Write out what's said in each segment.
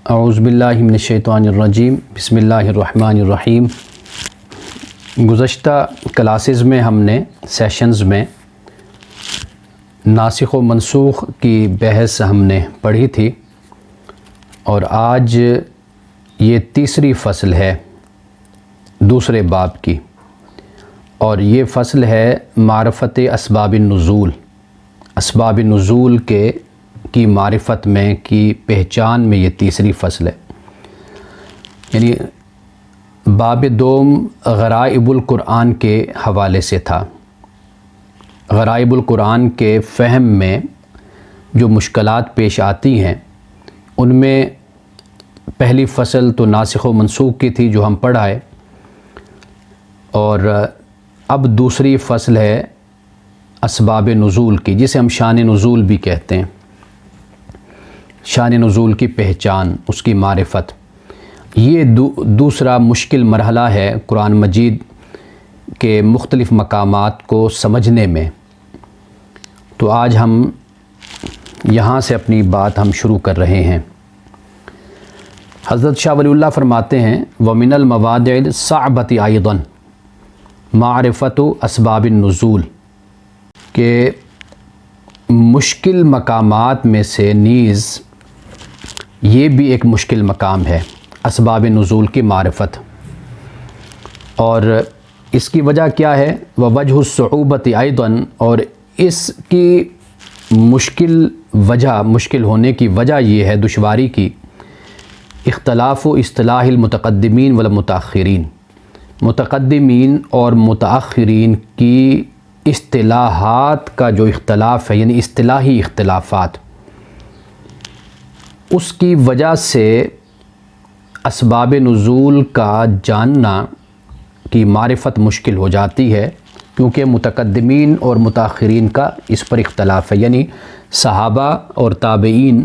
اعوذ باللہ من الشیطان الرجیم بسم اللہ الرحمن الرحیم۔ گزشتہ کلاسز میں ہم نے سیشنز میں ناسخ و منسوخ کی بحث ہم نے پڑھی تھی، اور آج یہ تیسری فصل ہے دوسرے باب کی، اور یہ فصل ہے معرفت اسباب النزول، اسباب نزول کی معرفت میں کی پہچان میں یہ تیسری فصل ہے۔ یعنی باب دوم غرائب القرآن کے حوالے سے تھا۔ غرائب القرآن کے فہم میں جو مشکلات پیش آتی ہیں ان میں پہلی فصل تو ناسخ و منسوخ کی تھی جو ہم پڑھائے، اور اب دوسری فصل ہے اسباب نزول کی، جسے ہم شان نزول بھی کہتے ہیں۔ شان نزول کی پہچان، اس کی معرفت، یہ دوسرا مشکل مرحلہ ہے قرآن مجید کے مختلف مقامات کو سمجھنے میں۔ تو آج ہم یہاں سے اپنی بات ہم شروع کر رہے ہیں۔ حضرت شاہ ولی اللہ فرماتے ہیں وَمِنَ الْمَوَادِعِ الصَّعْبَةِ أَيْضًا مَعْرِفَةُ أَسْبَابِ النُّزُولِ، کہ مشکل مقامات میں سے نیز یہ بھی ایک مشکل مقام ہے اسباب نزول کی معرفت۔ اور اس کی وجہ کیا ہے؟ وَوَجْهُ الصُّعُوبَةِ أَيْضًا، اور اس کی مشکل ہونے کی وجہ یہ ہے، دشواری کی، اختلاف و اصطلاح المتقدمین والمتاخرین، متقدمین اور متاخرین کی اصطلاحات کا جو اختلاف ہے، یعنی اصطلاحی اختلافات، اس کی وجہ سے اسباب نزول کا جاننا کی معرفت مشکل ہو جاتی ہے، کیونکہ متقدمین اور متاخرین کا اس پر اختلاف ہے۔ یعنی صحابہ اور تابعین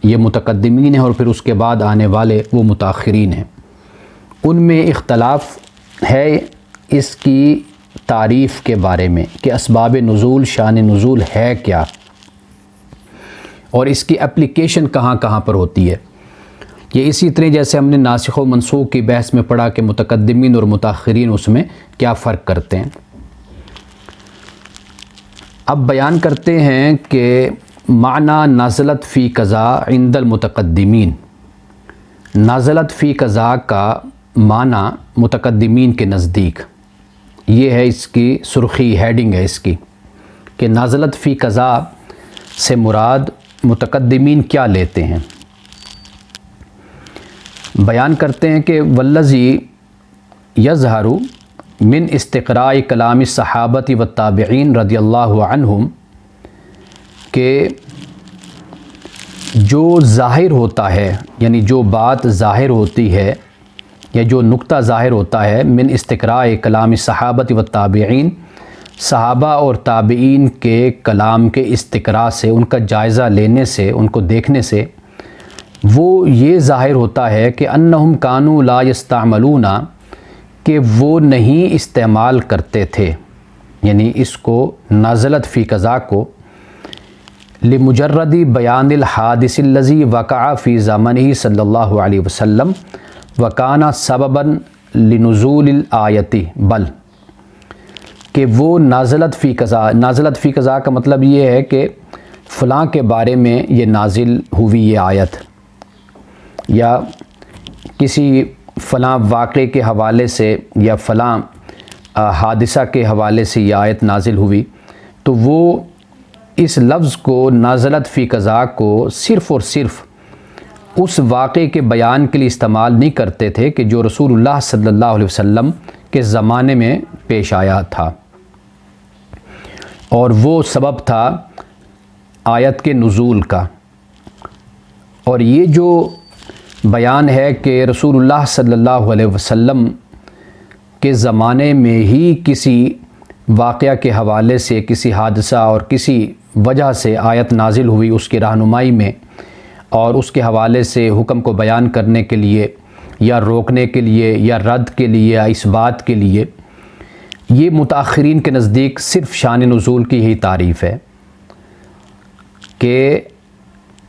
یہ متقدمین ہیں، اور پھر اس کے بعد آنے والے وہ متاخرین ہیں، ان میں اختلاف ہے اس کی تعریف کے بارے میں کہ اسباب نزول، شان نزول ہے کیا، اور اس کی اپلیکیشن کہاں کہاں پر ہوتی ہے۔ یہ اسی طرح جیسے ہم نے ناسخ و منسوخ کی بحث میں پڑھا کہ متقدمین اور متاخرین اس میں کیا فرق کرتے ہیں۔ اب بیان کرتے ہیں کہ معنی نازلت فی قضا عند المتقدمین، نازلت فی قضا کا معنی متقدمین کے نزدیک، یہ ہے اس کی سرخی، ہیڈنگ ہے اس کی، کہ نازلت فی قضا سے مراد متقدمین کیا لیتے ہیں۔ بیان کرتے ہیں کہ والذی یظہر من استقراء کلام الصحابۃ والتابعین رضی اللہ عنہم، کہ جو ظاہر ہوتا ہے، یعنی جو بات ظاہر ہوتی ہے یا جو نقطہ ظاہر ہوتا ہے، من استقراء کلام الصحابۃ والتابعین، صحابہ اور تابعین کے کلام کے استقراء سے، ان کا جائزہ لینے سے، ان کو دیکھنے سے، وہ یہ ظاہر ہوتا ہے کہ انہم کانوا لا یستعملون، کہ وہ نہیں استعمال کرتے تھے، یعنی اس کو نازلت فی قضا کو، لمجرد بیان الحادث الذی وقع فی زمانہ صلی اللہ علیہ وسلم وکان سببا لنزول الآیت، بل کہ وہ نازلت فی قضا کا مطلب یہ ہے کہ فلاں کے بارے میں یہ نازل ہوئی یہ آیت، یا کسی فلاں واقعے کے حوالے سے یا فلاں حادثہ کے حوالے سے یہ آیت نازل ہوئی، تو وہ اس لفظ کو نازلت فی قضا کو صرف اور صرف اس واقعے کے بیان کے لیے استعمال نہیں کرتے تھے کہ جو رسول اللہ صلی اللہ علیہ وسلم کے زمانے میں پیش آیا تھا، اور وہ سبب تھا آیت کے نزول کا۔ اور یہ جو بیان ہے کہ رسول اللہ صلی اللہ علیہ وسلم کے زمانے میں ہی کسی واقعہ کے حوالے سے، کسی حادثہ اور کسی وجہ سے آیت نازل ہوئی اس کی رہنمائی میں، اور اس کے حوالے سے حکم کو بیان کرنے کے لیے یا روکنے کے لیے یا رد کے لیے یا اس بات کے لیے، یہ متاخرین کے نزدیک صرف شان نزول کی ہی تعریف ہے کہ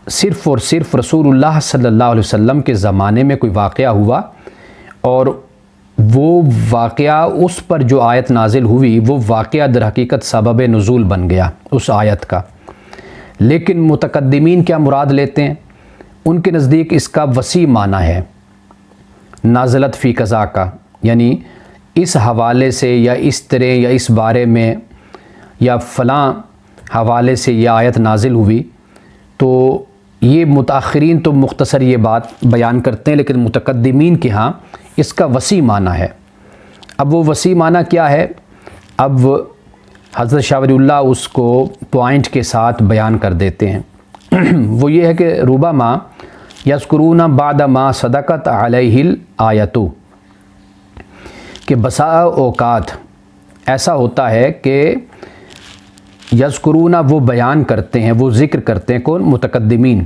صرف اور صرف رسول اللہ صلی اللہ علیہ وسلم کے زمانے میں کوئی واقعہ ہوا اور وہ واقعہ اس پر جو آیت نازل ہوئی وہ واقعہ در حقیقت سبب نزول بن گیا اس آیت کا۔ لیکن متقدمین کیا مراد لیتے ہیں؟ ان کے نزدیک اس کا وسیع معنی ہے نازلت فی قضا کا، یعنی اس حوالے سے یا اس طرح یا اس بارے میں یا فلاں حوالے سے یہ آیت نازل ہوئی۔ تو یہ متاخرین تو مختصر یہ بات بیان کرتے ہیں، لیکن متقدمین کے ہاں اس کا وسیع معنی ہے۔ اب وہ وسیع معنی کیا ہے؟ اب حضرت شاہ ولی اللہ اس کو پوائنٹ کے ساتھ بیان کر دیتے ہیں۔ وہ یہ ہے کہ ربما یذکرون بعد ما صدقت علیہ الآیۃ، کہ بسا اوقات ایسا ہوتا ہے کہ یذکرون وہ بیان کرتے ہیں، وہ ذکر کرتے ہیں، کون؟ متقدمین،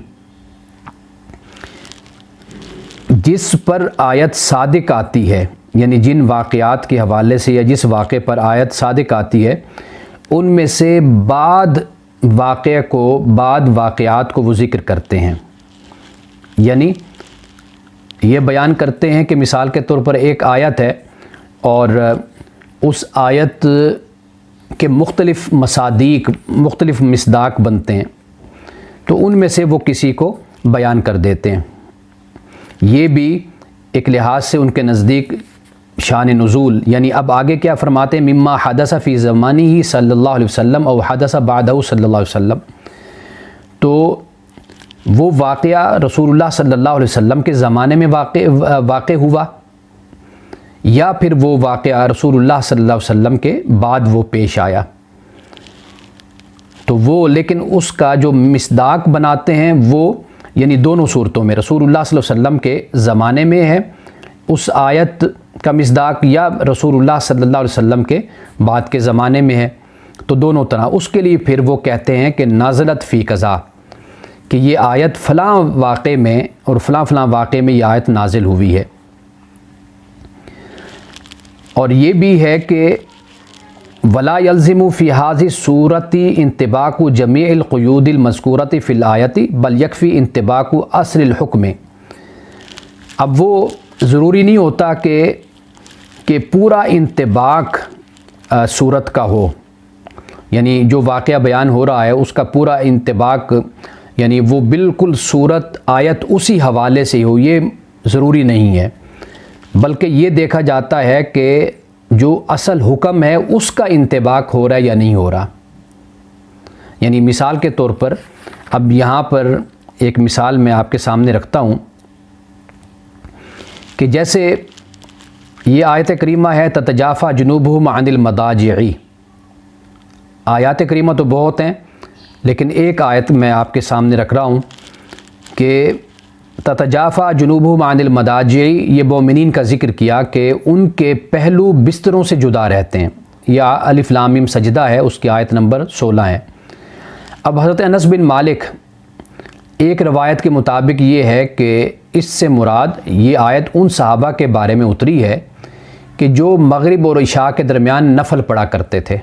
جس پر آیت صادق آتی ہے، یعنی جن واقعات کے حوالے سے یا جس واقعے پر آیت صادق آتی ہے ان میں سے بعد واقعات کو وہ ذکر کرتے ہیں۔ یعنی یہ بیان کرتے ہیں کہ مثال کے طور پر ایک آیت ہے اور اس آیت کے مختلف مصادیق، مختلف مصداق بنتے ہیں، تو ان میں سے وہ کسی کو بیان کر دیتے ہیں۔ یہ بھی ایک لحاظ سے ان کے نزدیک شان نزول، یعنی اب آگے کیا فرماتے ہیں؟ مما حدث فی زمانہ صلی اللہ علیہ وسلم او حدث بعدہ صلی اللہ علیہ وسلم، تو وہ واقعہ رسول اللہ صلی اللہ علیہ وسلم کے زمانے میں واقع ہوا یا پھر وہ واقعہ رسول اللہ صلی اللہ علیہ وسلم کے بعد وہ پیش آیا، تو وہ لیکن اس کا جو مصداق بناتے ہیں وہ یعنی دونوں صورتوں میں رسول اللہ صلی اللہ علیہ وسلم کے زمانے میں ہے اس آیت کا مصداق یا رسول اللہ صلی اللہ علیہ وسلم کے بعد کے زمانے میں ہے، تو دونوں طرح اس کے لیے پھر وہ کہتے ہیں کہ نازلت فی قضا، کہ یہ آیت فلاں واقعے میں اور فلاں واقعے میں یہ آیت نازل ہوئی ہے۔ اور یہ بھی ہے کہ ولا یلزم فی هذه الصورۃ انطباق جمیع القیود المذکورۃ فی الآیۃ بل یکفی انطباق اصل الحکم۔ اب وہ ضروری نہیں ہوتا کہ پورا انطباق صورت کا ہو، یعنی جو واقعہ بیان ہو رہا ہے اس کا پورا انطباق یعنی وہ بالکل صورت آیت اسی حوالے سے ہو، یہ ضروری نہیں ہے، بلکہ یہ دیکھا جاتا ہے کہ جو اصل حکم ہے اس کا انطباق ہو رہا ہے یا نہیں ہو رہا۔ یعنی مثال کے طور پر اب یہاں پر ایک مثال میں آپ کے سامنے رکھتا ہوں کہ جیسے یہ آیت کریمہ ہے تتجافی جنوبہم عن المضاجع، آیات کریمہ تو بہت ہیں لیکن ایک آیت میں آپ کے سامنے رکھ رہا ہوں کہ تتجافی جنوبہم عن المضاجع، یہ مومنین کا ذکر کیا کہ ان کے پہلو بستروں سے جدا رہتے ہیں، یا الف لام میم سجدہ ہے، اس کی آیت نمبر 16 ہے۔ اب حضرت انس بن مالک ایک روایت کے مطابق یہ ہے کہ اس سے مراد یہ آیت ان صحابہ کے بارے میں اتری ہے کہ جو مغرب اور عشاء کے درمیان نفل پڑھا کرتے تھے،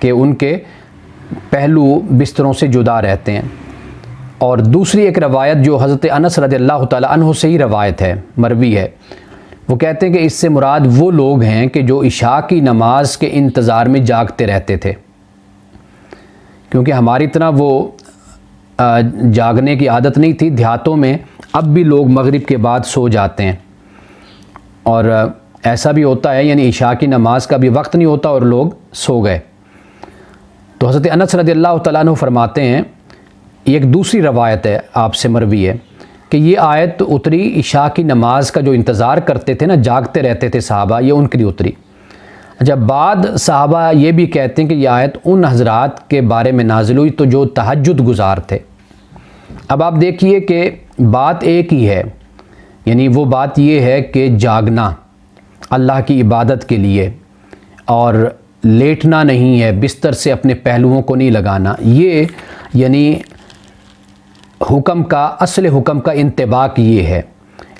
کہ ان کے پہلو بستروں سے جدا رہتے ہیں۔ اور دوسری ایک روایت جو حضرت انس رضی اللہ تعالی عنہ سے ہی روایت ہے، مروی ہے، وہ کہتے ہیں کہ اس سے مراد وہ لوگ ہیں کہ جو عشاء کی نماز کے انتظار میں جاگتے رہتے تھے، کیونکہ ہماری طرح وہ جاگنے کی عادت نہیں تھی، دیہاتوں میں اب بھی لوگ مغرب کے بعد سو جاتے ہیں، اور ایسا بھی ہوتا ہے یعنی عشاء کی نماز کا بھی وقت نہیں ہوتا اور لوگ سو گئے۔ تو حضرت انس رضی اللہ تعالیٰ عنہ فرماتے ہیں، ایک دوسری روایت ہے آپ سے مروی ہے کہ یہ آیت اتری عشاء کی نماز کا جو انتظار کرتے تھے نا، جاگتے رہتے تھے صحابہ، یہ ان کے لیے اتری۔ جب بعد صحابہ یہ بھی کہتے ہیں کہ یہ آیت ان حضرات کے بارے میں نازل ہوئی تو جو تہجد گزار تھے۔ اب آپ دیکھیے کہ بات ایک ہی ہے، یعنی وہ بات یہ ہے کہ جاگنا اللہ کی عبادت کے لیے اور لیٹنا نہیں ہے، بستر سے اپنے پہلوؤں کو نہیں لگانا، یہ یعنی حکم کا اصل حکم کا انطباق یہ ہے،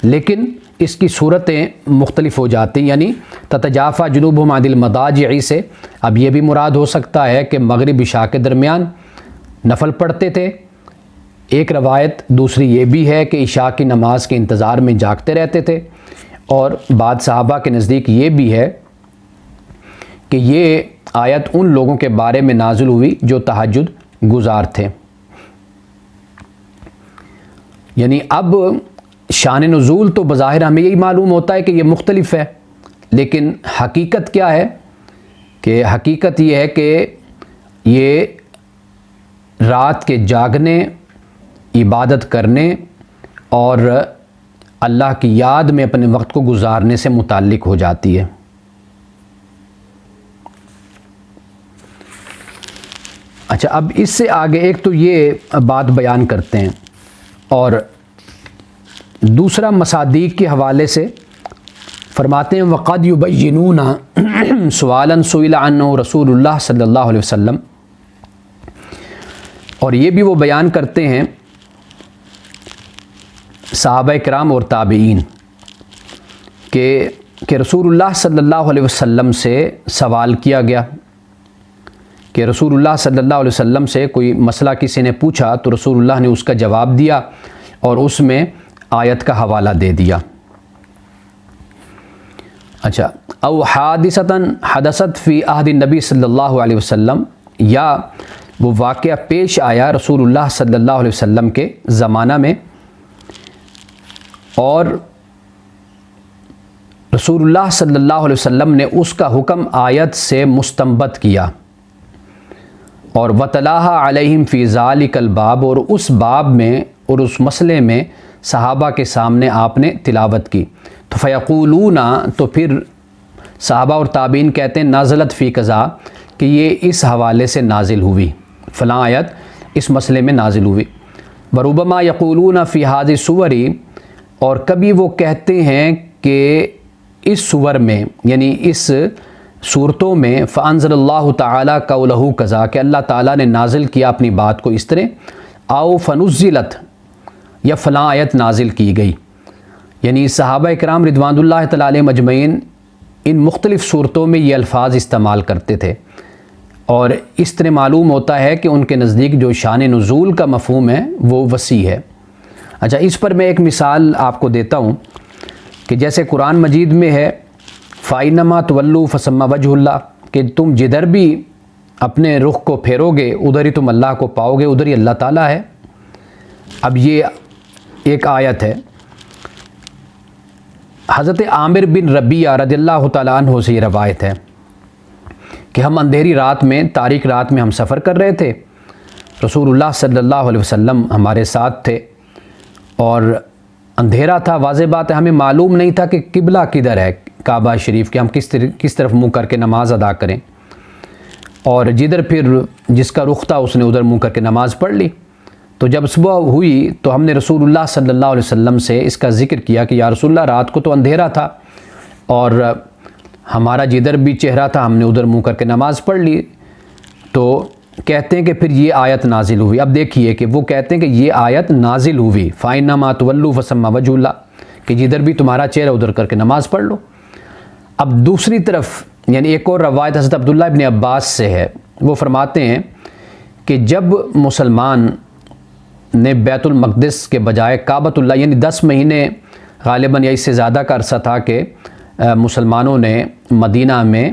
لیکن اس کی صورتیں مختلف ہو جاتی، یعنی تتجافی جنوبہم عن المضاجع سے اب یہ بھی مراد ہو سکتا ہے کہ مغرب عشاء کے درمیان نفل پڑھتے تھے ایک روایت دوسری یہ بھی ہے کہ عشاء کی نماز کے انتظار میں جاگتے رہتے تھے، اور بعض صحابہ کے نزدیک یہ بھی ہے کہ یہ آیت ان لوگوں کے بارے میں نازل ہوئی جو تہجد گزار تھے۔ یعنی اب شان نزول تو بظاہر ہمیں یہی معلوم ہوتا ہے کہ یہ مختلف ہے، لیکن حقیقت کیا ہے؟ کہ حقیقت یہ ہے کہ یہ رات کے جاگنے، عبادت کرنے اور اللہ کی یاد میں اپنے وقت کو گزارنے سے متعلق ہو جاتی ہے۔ اچھا، اب اس سے آگے ایک تو یہ بات بیان کرتے ہیں، اور دوسرا مصادیق کے حوالے سے فرماتے ہیں وَقَدْ يُبَيِّنُونَ سُؤَالًا سُئِلَ عَنْهُ رسول اللہ صلی اللہ علیہ وسلم، اور یہ بھی وہ بیان کرتے ہیں صحابہ کرام اور تابعین کہ رسول اللہ صلی اللہ علیہ وسلم سے سوال کیا گیا، کہ رسول اللہ صلی اللہ علیہ وسلم سے کوئی مسئلہ کسی نے پوچھا تو رسول اللہ نے اس کا جواب دیا اور اس میں آیت کا حوالہ دے دیا۔ اچھا، او حادثتاً حدثت فی عہد النبی صلی اللہ علیہ وسلم، یا وہ واقعہ پیش آیا رسول اللہ صلی اللہ علیہ وسلم کے زمانہ میں اور رسول اللہ صلی اللہ علیہ وسلم نے اس کا حکم آیت سے مستنبط کیا، اور وَتَلَاهَا عَلَيْهِمْ فِي ذَلِكَ الْبَابِ، اور اس باب میں اور اس مسئلے میں صحابہ کے سامنے آپ نے تلاوت کی۔ تو فیقولون، تو پھر صحابہ اور تابعین کہتے ہیں نازلت فی قضا، کہ یہ اس حوالے سے نازل ہوئی، فلاں آیت اس مسئلے میں نازل ہوئی۔ وربما یقولون فی هذه السور، اور کبھی وہ کہتے ہیں کہ اس سور میں، یعنی اس صورتوں میں فانزل اللہ تعالیٰ قولہ قضا، کہ اللہ تعالیٰ نے نازل کیا اپنی بات کو اس طرح، او فنزلت، یا فلاں آیت نازل کی گئی۔ یعنی صحابہ کرام رضوان اللہ تعالی علیہم اجمعین ان مختلف صورتوں میں یہ الفاظ استعمال کرتے تھے، اور اس طرح معلوم ہوتا ہے کہ ان کے نزدیک جو شان نزول کا مفہوم ہے وہ وسیع ہے۔ اچھا، اس پر میں ایک مثال آپ کو دیتا ہوں کہ جیسے قرآن مجید میں ہے فَإِنَّمَا تُوَلُّوا فَثَمَّ وَجْهُ اللَّهِ، کہ تم جدھر بھی اپنے رخ کو پھیرو گے ادھر ہی تم اللہ کو پاؤ گے، ادھر ہی اللہ تعالیٰ ہے۔ اب یہ ایک آیت ہے، حضرت عامر بن ربیعہ رضی اللہ تعالیٰ عنہ سے یہ روایت ہے کہ ہم اندھیری رات میں، تاریک رات میں ہم سفر کر رہے تھے، رسول اللہ صلی اللہ علیہ وسلم ہمارے ساتھ تھے، اور اندھیرا تھا، واضح بات ہے ہمیں معلوم نہیں تھا کہ قبلہ کدھر ہے کعبہ شریف کے، ہم کس طرف منہ کر کے نماز ادا کریں، اور جدھر پھر جس کا رخ تھا اس نے ادھر منہ کر کے نماز پڑھ لی۔ تو جب صبح ہوئی تو ہم نے رسول اللہ صلی اللہ علیہ وسلم سے اس کا ذکر کیا کہ یا رسول اللہ، رات کو تو اندھیرا تھا اور ہمارا جدھر بھی چہرہ تھا ہم نے ادھر منہ کر کے نماز پڑھ لی۔ تو کہتے ہیں کہ پھر یہ آیت نازل ہوئی۔ اب دیکھیے کہ وہ کہتے ہیں کہ یہ آیت نازل ہوئی فَإِنَّمَا تُوَلُّوا فَثَمَّ وَجْهُ اللَّهِ، کہ جدھر بھی تمہارا چہرہ ادھر کر کے نماز پڑھ لو۔ اب دوسری طرف یعنی ایک اور روایت حضرت عبداللہ ابن عباس سے ہے، وہ فرماتے ہیں کہ جب مسلمان نے بیت المقدس کے بجائے کعبۃ اللہ، یعنی 10 مہینے غالباً یا اس سے زیادہ کا عرصہ تھا کہ مسلمانوں نے مدینہ میں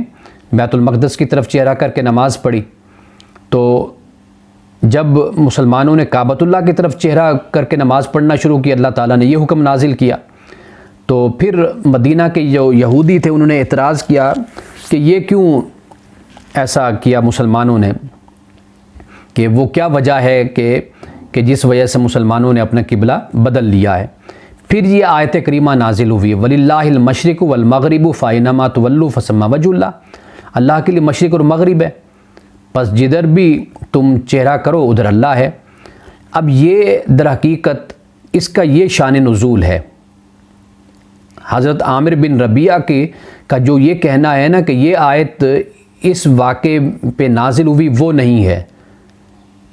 بیت المقدس کی طرف چہرہ کر کے نماز پڑھی، تو جب مسلمانوں نے کعبۃ اللہ کی طرف چہرہ کر کے نماز پڑھنا شروع کی، اللہ تعالیٰ نے یہ حکم نازل کیا۔ تو پھر مدینہ کے جو یہودی تھے انہوں نے اعتراض کیا کہ یہ کیوں ایسا کیا مسلمانوں نے، کہ وہ کیا وجہ ہے کہ جس وجہ سے مسلمانوں نے اپنا قبلہ بدل لیا ہے۔ پھر یہ آیت کریمہ نازل ہوئی وَلِلَّهِ الْمَشْرِقُ وَالْمَغْرِبُ فَأَيْنَمَا تُوَلُّوا فَثَمَّ وَجْهُ اللَّهِ، اللہ کے لیے مشرق اور مغرب ہے، پس جدھر بھی تم چہرہ کرو ادھر اللہ ہے۔ اب یہ در حقیقت اس کا یہ شان نزول ہے۔ حضرت عامر بن ربیعہ کا جو یہ کہنا ہے نا کہ یہ آیت اس واقعے پہ نازل ہوئی، وہ نہیں ہے،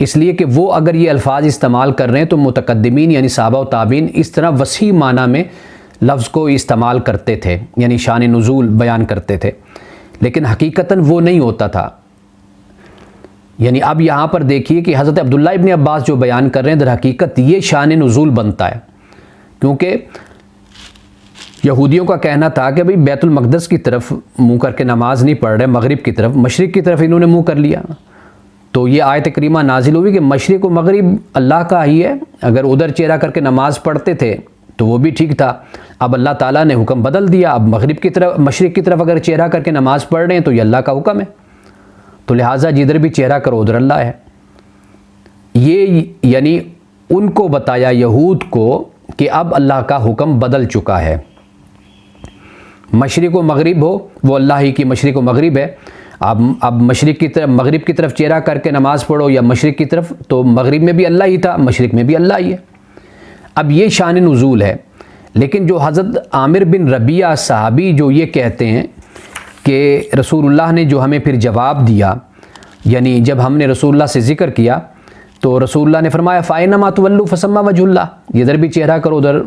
اس لیے کہ وہ اگر یہ الفاظ استعمال کر رہے ہیں تو متقدمین یعنی صحابہ و تابعین اس طرح وسیع معنی میں لفظ کو استعمال کرتے تھے، یعنی شان نزول بیان کرتے تھے، لیکن حقیقتاً وہ نہیں ہوتا تھا۔ یعنی اب یہاں پر دیکھیے کہ حضرت عبداللہ ابن عباس جو بیان کر رہے ہیں در حقیقت یہ شان نزول بنتا ہے، کیونکہ یہودیوں کا کہنا تھا کہ بھئی بیت المقدس کی طرف منہ کر کے نماز نہیں پڑھ رہے، مغرب کی طرف، مشرق کی طرف انہوں نے منہ کر لیا، تو یہ آیت کریمہ نازل ہوئی کہ مشرق و مغرب اللہ کا ہی ہے، اگر ادھر چہرہ کر کے نماز پڑھتے تھے تو وہ بھی ٹھیک تھا، اب اللہ تعالیٰ نے حکم بدل دیا، اب مغرب کی طرف مشرق کی طرف اگر چہرہ کر کے نماز پڑھ رہے ہیں تو یہ اللہ کا حکم ہے، تو لہٰذا جدھر بھی چہرہ کرو ادھر اللہ ہے۔ یہ یعنی ان کو بتایا یہود کو کہ اب اللہ کا حکم بدل چکا ہے، مشرق و مغرب ہو وہ اللہ ہی کی مشرق و مغرب ہے، اب مشرق کی طرف مغرب کی طرف چہرہ کر کے نماز پڑھو یا مشرق کی طرف، تو مغرب میں بھی اللہ ہی تھا، مشرق میں بھی اللہ ہی ہے۔ اب یہ شان نزول ہے۔ لیکن جو حضرت عامر بن ربیعہ صحابی جو یہ کہتے ہیں کہ رسول اللہ نے جو ہمیں پھر جواب دیا، یعنی جب ہم نے رسول اللہ سے ذکر کیا تو رسول اللہ نے فرمایا فَأَيْنَمَا تُوَلُّوا فَثَمَّ وَجْهُ اللَّهِ، ادھر بھی چہرہ کرو ادھر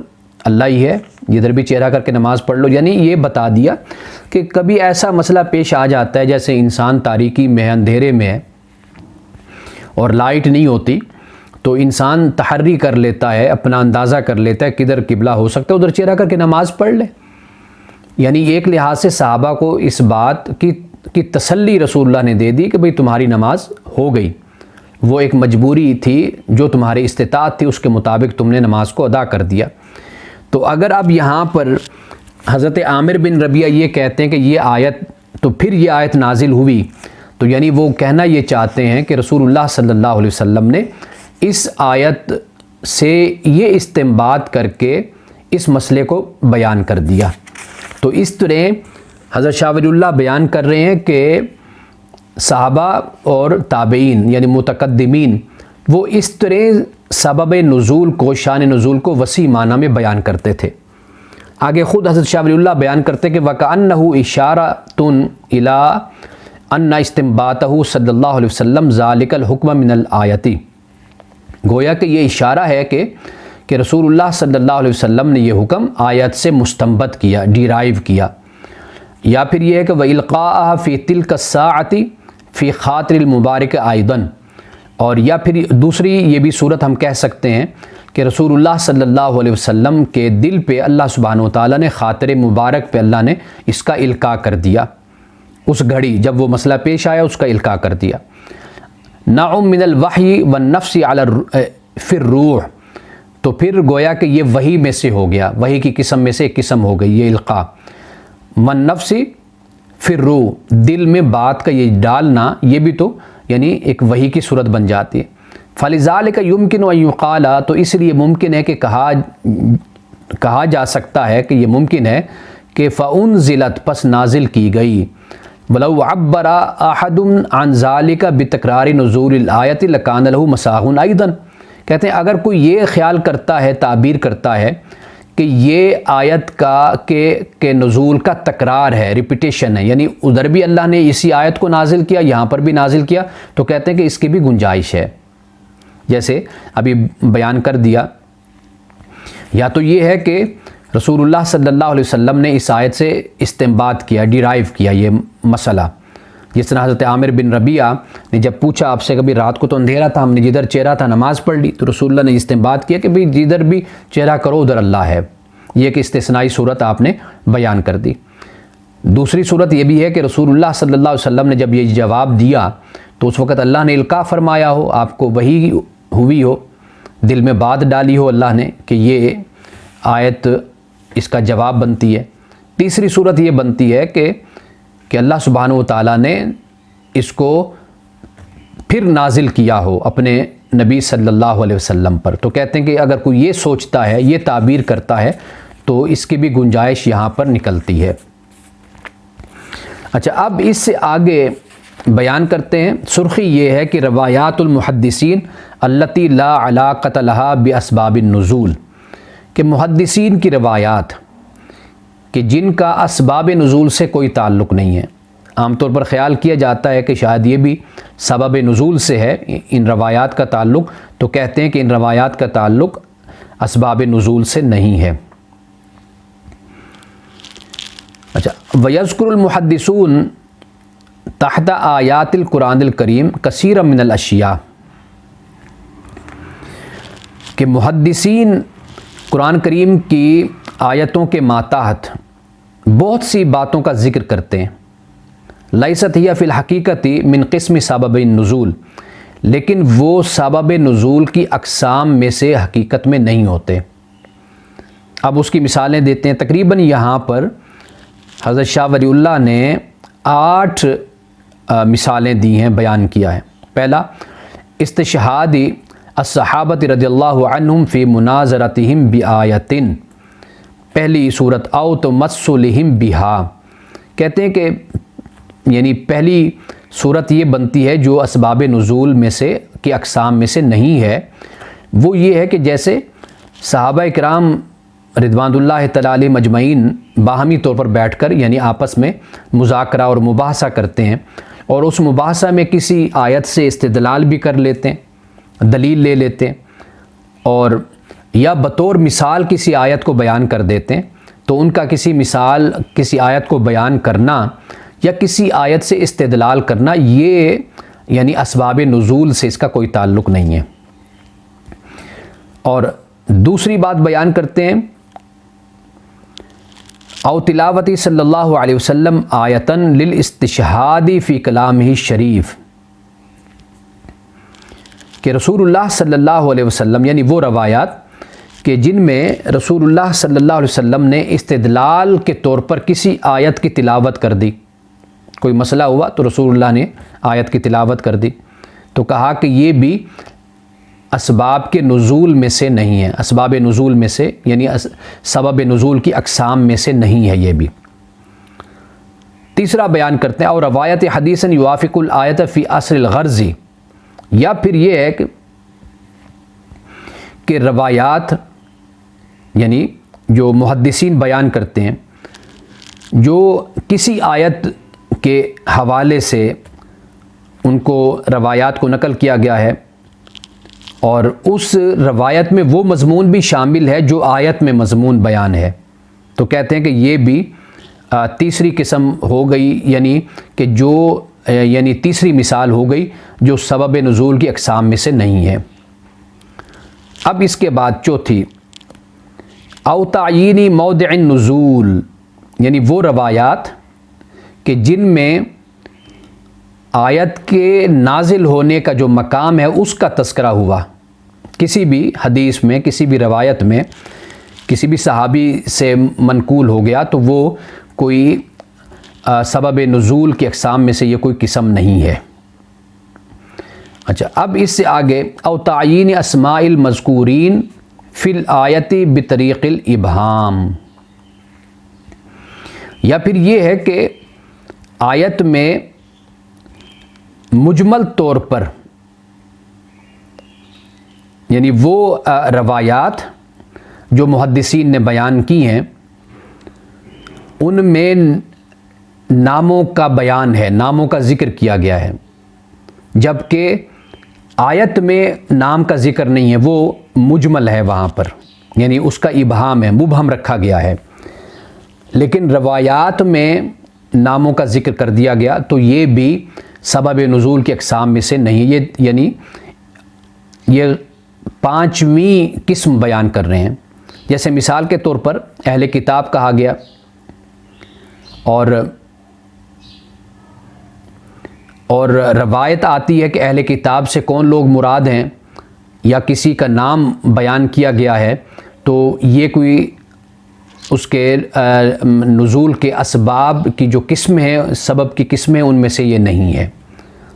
اللہ ہی ہے، ادھر بھی چہرہ کر کے نماز پڑھ لو۔ یعنی یہ بتا دیا کہ کبھی ایسا مسئلہ پیش آ جاتا ہے جیسے انسان تاریکی میں اندھیرے میں ہے اور لائٹ نہیں ہوتی، تو انسان تحری کر لیتا ہے، اپنا اندازہ کر لیتا ہے کدھر قبلہ ہو سکتا ہے، ادھر چہرہ کر کے نماز پڑھ لے۔ یعنی ایک لحاظ سے صحابہ کو اس بات کی تسلی رسول اللہ نے دے دی کہ بھئی تمہاری نماز ہو گئی، وہ ایک مجبوری تھی جو تمہاری استطاعت تھی، اس کے مطابق تم نے نماز کو ادا کر دیا۔ تو اگر اب یہاں پر حضرت عامر بن ربیعہ یہ کہتے ہیں کہ یہ آیت، تو پھر یہ آیت نازل ہوئی، تو یعنی وہ کہنا یہ چاہتے ہیں کہ رسول اللہ صلی اللہ علیہ وسلم نے اس آیت سے یہ استنباط کر کے اس مسئلے کو بیان کر دیا۔ تو اس طرح حضرت شاہ ولی اللہ بیان کر رہے ہیں کہ صحابہ اور تابعین یعنی متقدمین وہ اس طرح سبب نزول کو، شان نزول کو وسیع معنی میں بیان کرتے تھے۔ آگے خود حضرت شاہ ولی اللہ بیان کرتے کہ وَكَأَنَّهُ إِشَارَةٌ إِلَىٰ أَنَّ اسْتِنبَاطَهُ صلی اللہ علیہ وسلم ذَلِكَ الْحُكْمَ مِنَ الْآيَةِ، گویا کہ یہ اشارہ ہے کہ رسول اللہ صلی اللہ علیہ وسلم نے یہ حکم آیت سے مستنبط کیا، ڈیرائیو کیا، یا پھر یہ ہے کہ وَإِلْقَاءَهَا فِي تِلْكَ السَّاعَةِ فِي خاطر المبارک أيضاً، اور یا پھر دوسری یہ بھی صورت ہم کہہ سکتے ہیں کہ رسول اللہ صلی اللہ علیہ وسلم کے دل پہ اللہ سبحانہ وتعالیٰ نے خاطر مبارک پہ اللہ نے اس کا القاء کر دیا، اس گھڑی جب وہ مسئلہ پیش آیا اس کا القاء کر دیا۔ نعم من الوحی والنفس علی فی الروح، تو پھر گویا کہ یہ وحی میں سے ہو گیا، وحی کی قسم میں سے ایک قسم ہو گئی یہ القاء، والنفس فی الروح، دل میں بات کا یہ ڈالنا، یہ بھی تو یعنی ایک وحی کی صورت بن جاتی ہے۔ فَلِذَلِكَ يُمْكِنُ أَن يُقَالَ، تو اس لیے ممکن ہے کہ کہا جا سکتا ہے کہ یہ ممکن ہے کہ فَأُنزِلَتْ، پس نازل کی گئی، وَلَوْ عَبَّرَ أَحَدٌ عَنْ ذَلِكَ بِتَكْرَارِ نُزُولِ الْآيَةِ لَكَانَ لَهُ مَسَاغٌ أَيْضًا، کہتے ہیں اگر کوئی یہ خیال کرتا ہے، تعبیر کرتا ہے کہ یہ آیت کے نزول کا تکرار ہے، ریپیٹیشن ہے، یعنی ادھر بھی اللہ نے اسی آیت کو نازل کیا، یہاں پر بھی نازل کیا، تو کہتے ہیں کہ اس کی بھی گنجائش ہے، جیسے ابھی بیان کر دیا۔ یا تو یہ ہے کہ رسول اللہ صلی اللہ علیہ وسلم نے اس آیت سے استنباط کیا، ڈیرائیو کیا یہ مسئلہ، جس طرح حضرت عامر بن ربیعہ نے جب پوچھا آپ سے، کبھی رات کو تو اندھیرا تھا، ہم نے جدھر چہرہ تھا نماز پڑھ لی، تو رسول اللہ نے استنباط کیا کہ بھئی جدھر بھی چہرہ کرو ادھر اللہ ہے، یہ ایک استثنائی صورت آپ نے بیان کر دی۔ دوسری صورت یہ بھی ہے کہ رسول اللہ صلی اللہ علیہ وسلم نے جب یہ جواب دیا تو اس وقت اللہ نے القاء فرمایا ہو، آپ کو وحی ہوئی ہو، دل میں بات ڈالی ہو اللہ نے کہ یہ آیت اس کا جواب بنتی ہے۔ تیسری صورت یہ بنتی ہے کہ اللہ سبحانہ وتعالیٰ نے اس کو پھر نازل کیا ہو اپنے نبی صلی اللہ علیہ وسلم پر، تو کہتے ہیں کہ اگر کوئی یہ سوچتا ہے، یہ تعبیر کرتا ہے، تو اس کی بھی گنجائش یہاں پر نکلتی ہے۔ اچھا، اب اس سے آگے بیان کرتے ہیں، سرخی یہ ہے کہ روایات المحدثین التی لا علاقۃ لہا باسباب النزول، کہ محدثین کی روایات کہ جن کا اسباب نزول سے کوئی تعلق نہیں ہے۔ عام طور پر خیال کیا جاتا ہے کہ شاید یہ بھی سبب نزول سے ہے ان روایات کا تعلق، تو کہتے ہیں کہ ان روایات کا تعلق اسباب نزول سے نہیں ہے۔ اچھا، وَيَذْكُرُ الْمُحَدِّثُونَ تحت آیات القرآن الکریم کثیر من الاشیاء، کہ محدثین قرآن کریم کی آیتوں کے ماتحت بہت سی باتوں کا ذکر کرتے ہیں، لیست ہی فی الحقیقت من قسم سبب النزول، لیکن وہ سبب نزول کی اقسام میں سے حقیقت میں نہیں ہوتے۔ اب اس کی مثالیں دیتے ہیں۔ تقریباً یہاں پر حضرت شاہ ولی اللہ نے 8 مثالیں دی ہیں، بیان کیا ہے۔ پہلا، استشہاد الصحابۃ رضی اللہ عنہم فی مناظرتہم بآیۃ، پہلی صورت او تمثلہم بہا، کہتے ہیں کہ یعنی پہلی صورت یہ بنتی ہے جو اسباب نزول میں سے کی اقسام میں سے نہیں ہے، وہ یہ ہے کہ جیسے صحابہ کرام رضوان اللہ تعالیٰ علیہم اجمعین باہمی طور پر بیٹھ کر یعنی آپس میں مذاکرہ اور مباحثہ کرتے ہیں، اور اس مباحثہ میں کسی آیت سے استدلال بھی کر لیتے ہیں، دلیل لے لیتے ہیں، اور یا بطور مثال کسی آیت کو بیان کر دیتے ہیں، تو ان کا کسی آیت کو بیان کرنا یا کسی آیت سے استدلال کرنا، یہ یعنی اسباب نزول سے اس کا کوئی تعلق نہیں ہے۔ اور دوسری بات بیان کرتے ہیں، او تلاوتی صلی اللہ علیہ وسلم آیتن للاستشہاد فی کلامہ شریف، کہ رسول اللہ صلی اللہ علیہ وسلم یعنی وہ روایات کہ جن میں رسول اللہ صلی اللہ علیہ وسلم نے استدلال کے طور پر کسی آیت کی تلاوت کر دی، کوئی مسئلہ ہوا تو رسول اللہ نے آیت کی تلاوت کر دی، تو کہا کہ یہ بھی اسباب کے نزول میں سے نہیں ہے، اسباب نزول میں سے یعنی سبب نزول کی اقسام میں سے نہیں ہے یہ بھی۔ تیسرا بیان کرتے ہیں، اور روایت حدیث یوافق الآیت فی اصل الغرض، یا پھر یہ ہے کہ روایات یعنی جو محدثین بیان کرتے ہیں، جو کسی آیت کے حوالے سے ان کو روایات کو نقل کیا گیا ہے، اور اس روایت میں وہ مضمون بھی شامل ہے جو آیت میں مضمون بیان ہے، تو کہتے ہیں کہ یہ بھی تیسری قسم ہو گئی، یعنی کہ جو یعنی تیسری مثال ہو گئی جو سبب نزول کی اقسام میں سے نہیں ہے۔ اب اس کے بعد چوتھی، او تعیین موضع النزول، یعنی وہ روایات کہ جن میں آیت کے نازل ہونے کا جو مقام ہے اس کا تذکرہ ہوا، کسی بھی حدیث میں، کسی بھی روایت میں، کسی بھی صحابی سے منقول ہو گیا، تو وہ کوئی سبب نزول کی اقسام میں سے یہ کوئی قسم نہیں ہے۔ اچھا، اب اس سے آگے، او تعیین اسماء المذکورین فی الآیت بطریق الابہام، یا پھر یہ ہے کہ آیت میں مجمل طور پر یعنی وہ روایات جو محدثین نے بیان کی ہیں ان میں ناموں کا بیان ہے، ناموں کا ذکر کیا گیا ہے، جبکہ آیت میں نام کا ذکر نہیں ہے، وہ مجمل ہے وہاں پر، یعنی اس کا ابہام ہے، مبہم رکھا گیا ہے، لیکن روایات میں ناموں کا ذکر کر دیا گیا، تو یہ بھی سبب نزول کی اقسام میں سے نہیں، یہ یعنی یہ 5ویں قسم بیان کر رہے ہیں۔ جیسے مثال کے طور پر اہل کتاب کہا گیا، اور روایت آتی ہے کہ اہل کتاب سے کون لوگ مراد ہیں، یا کسی کا نام بیان کیا گیا ہے، تو یہ کوئی اس کے نزول کے اسباب کی جو قسم ہے، سبب کی قسمیں، ان میں سے یہ نہیں ہے۔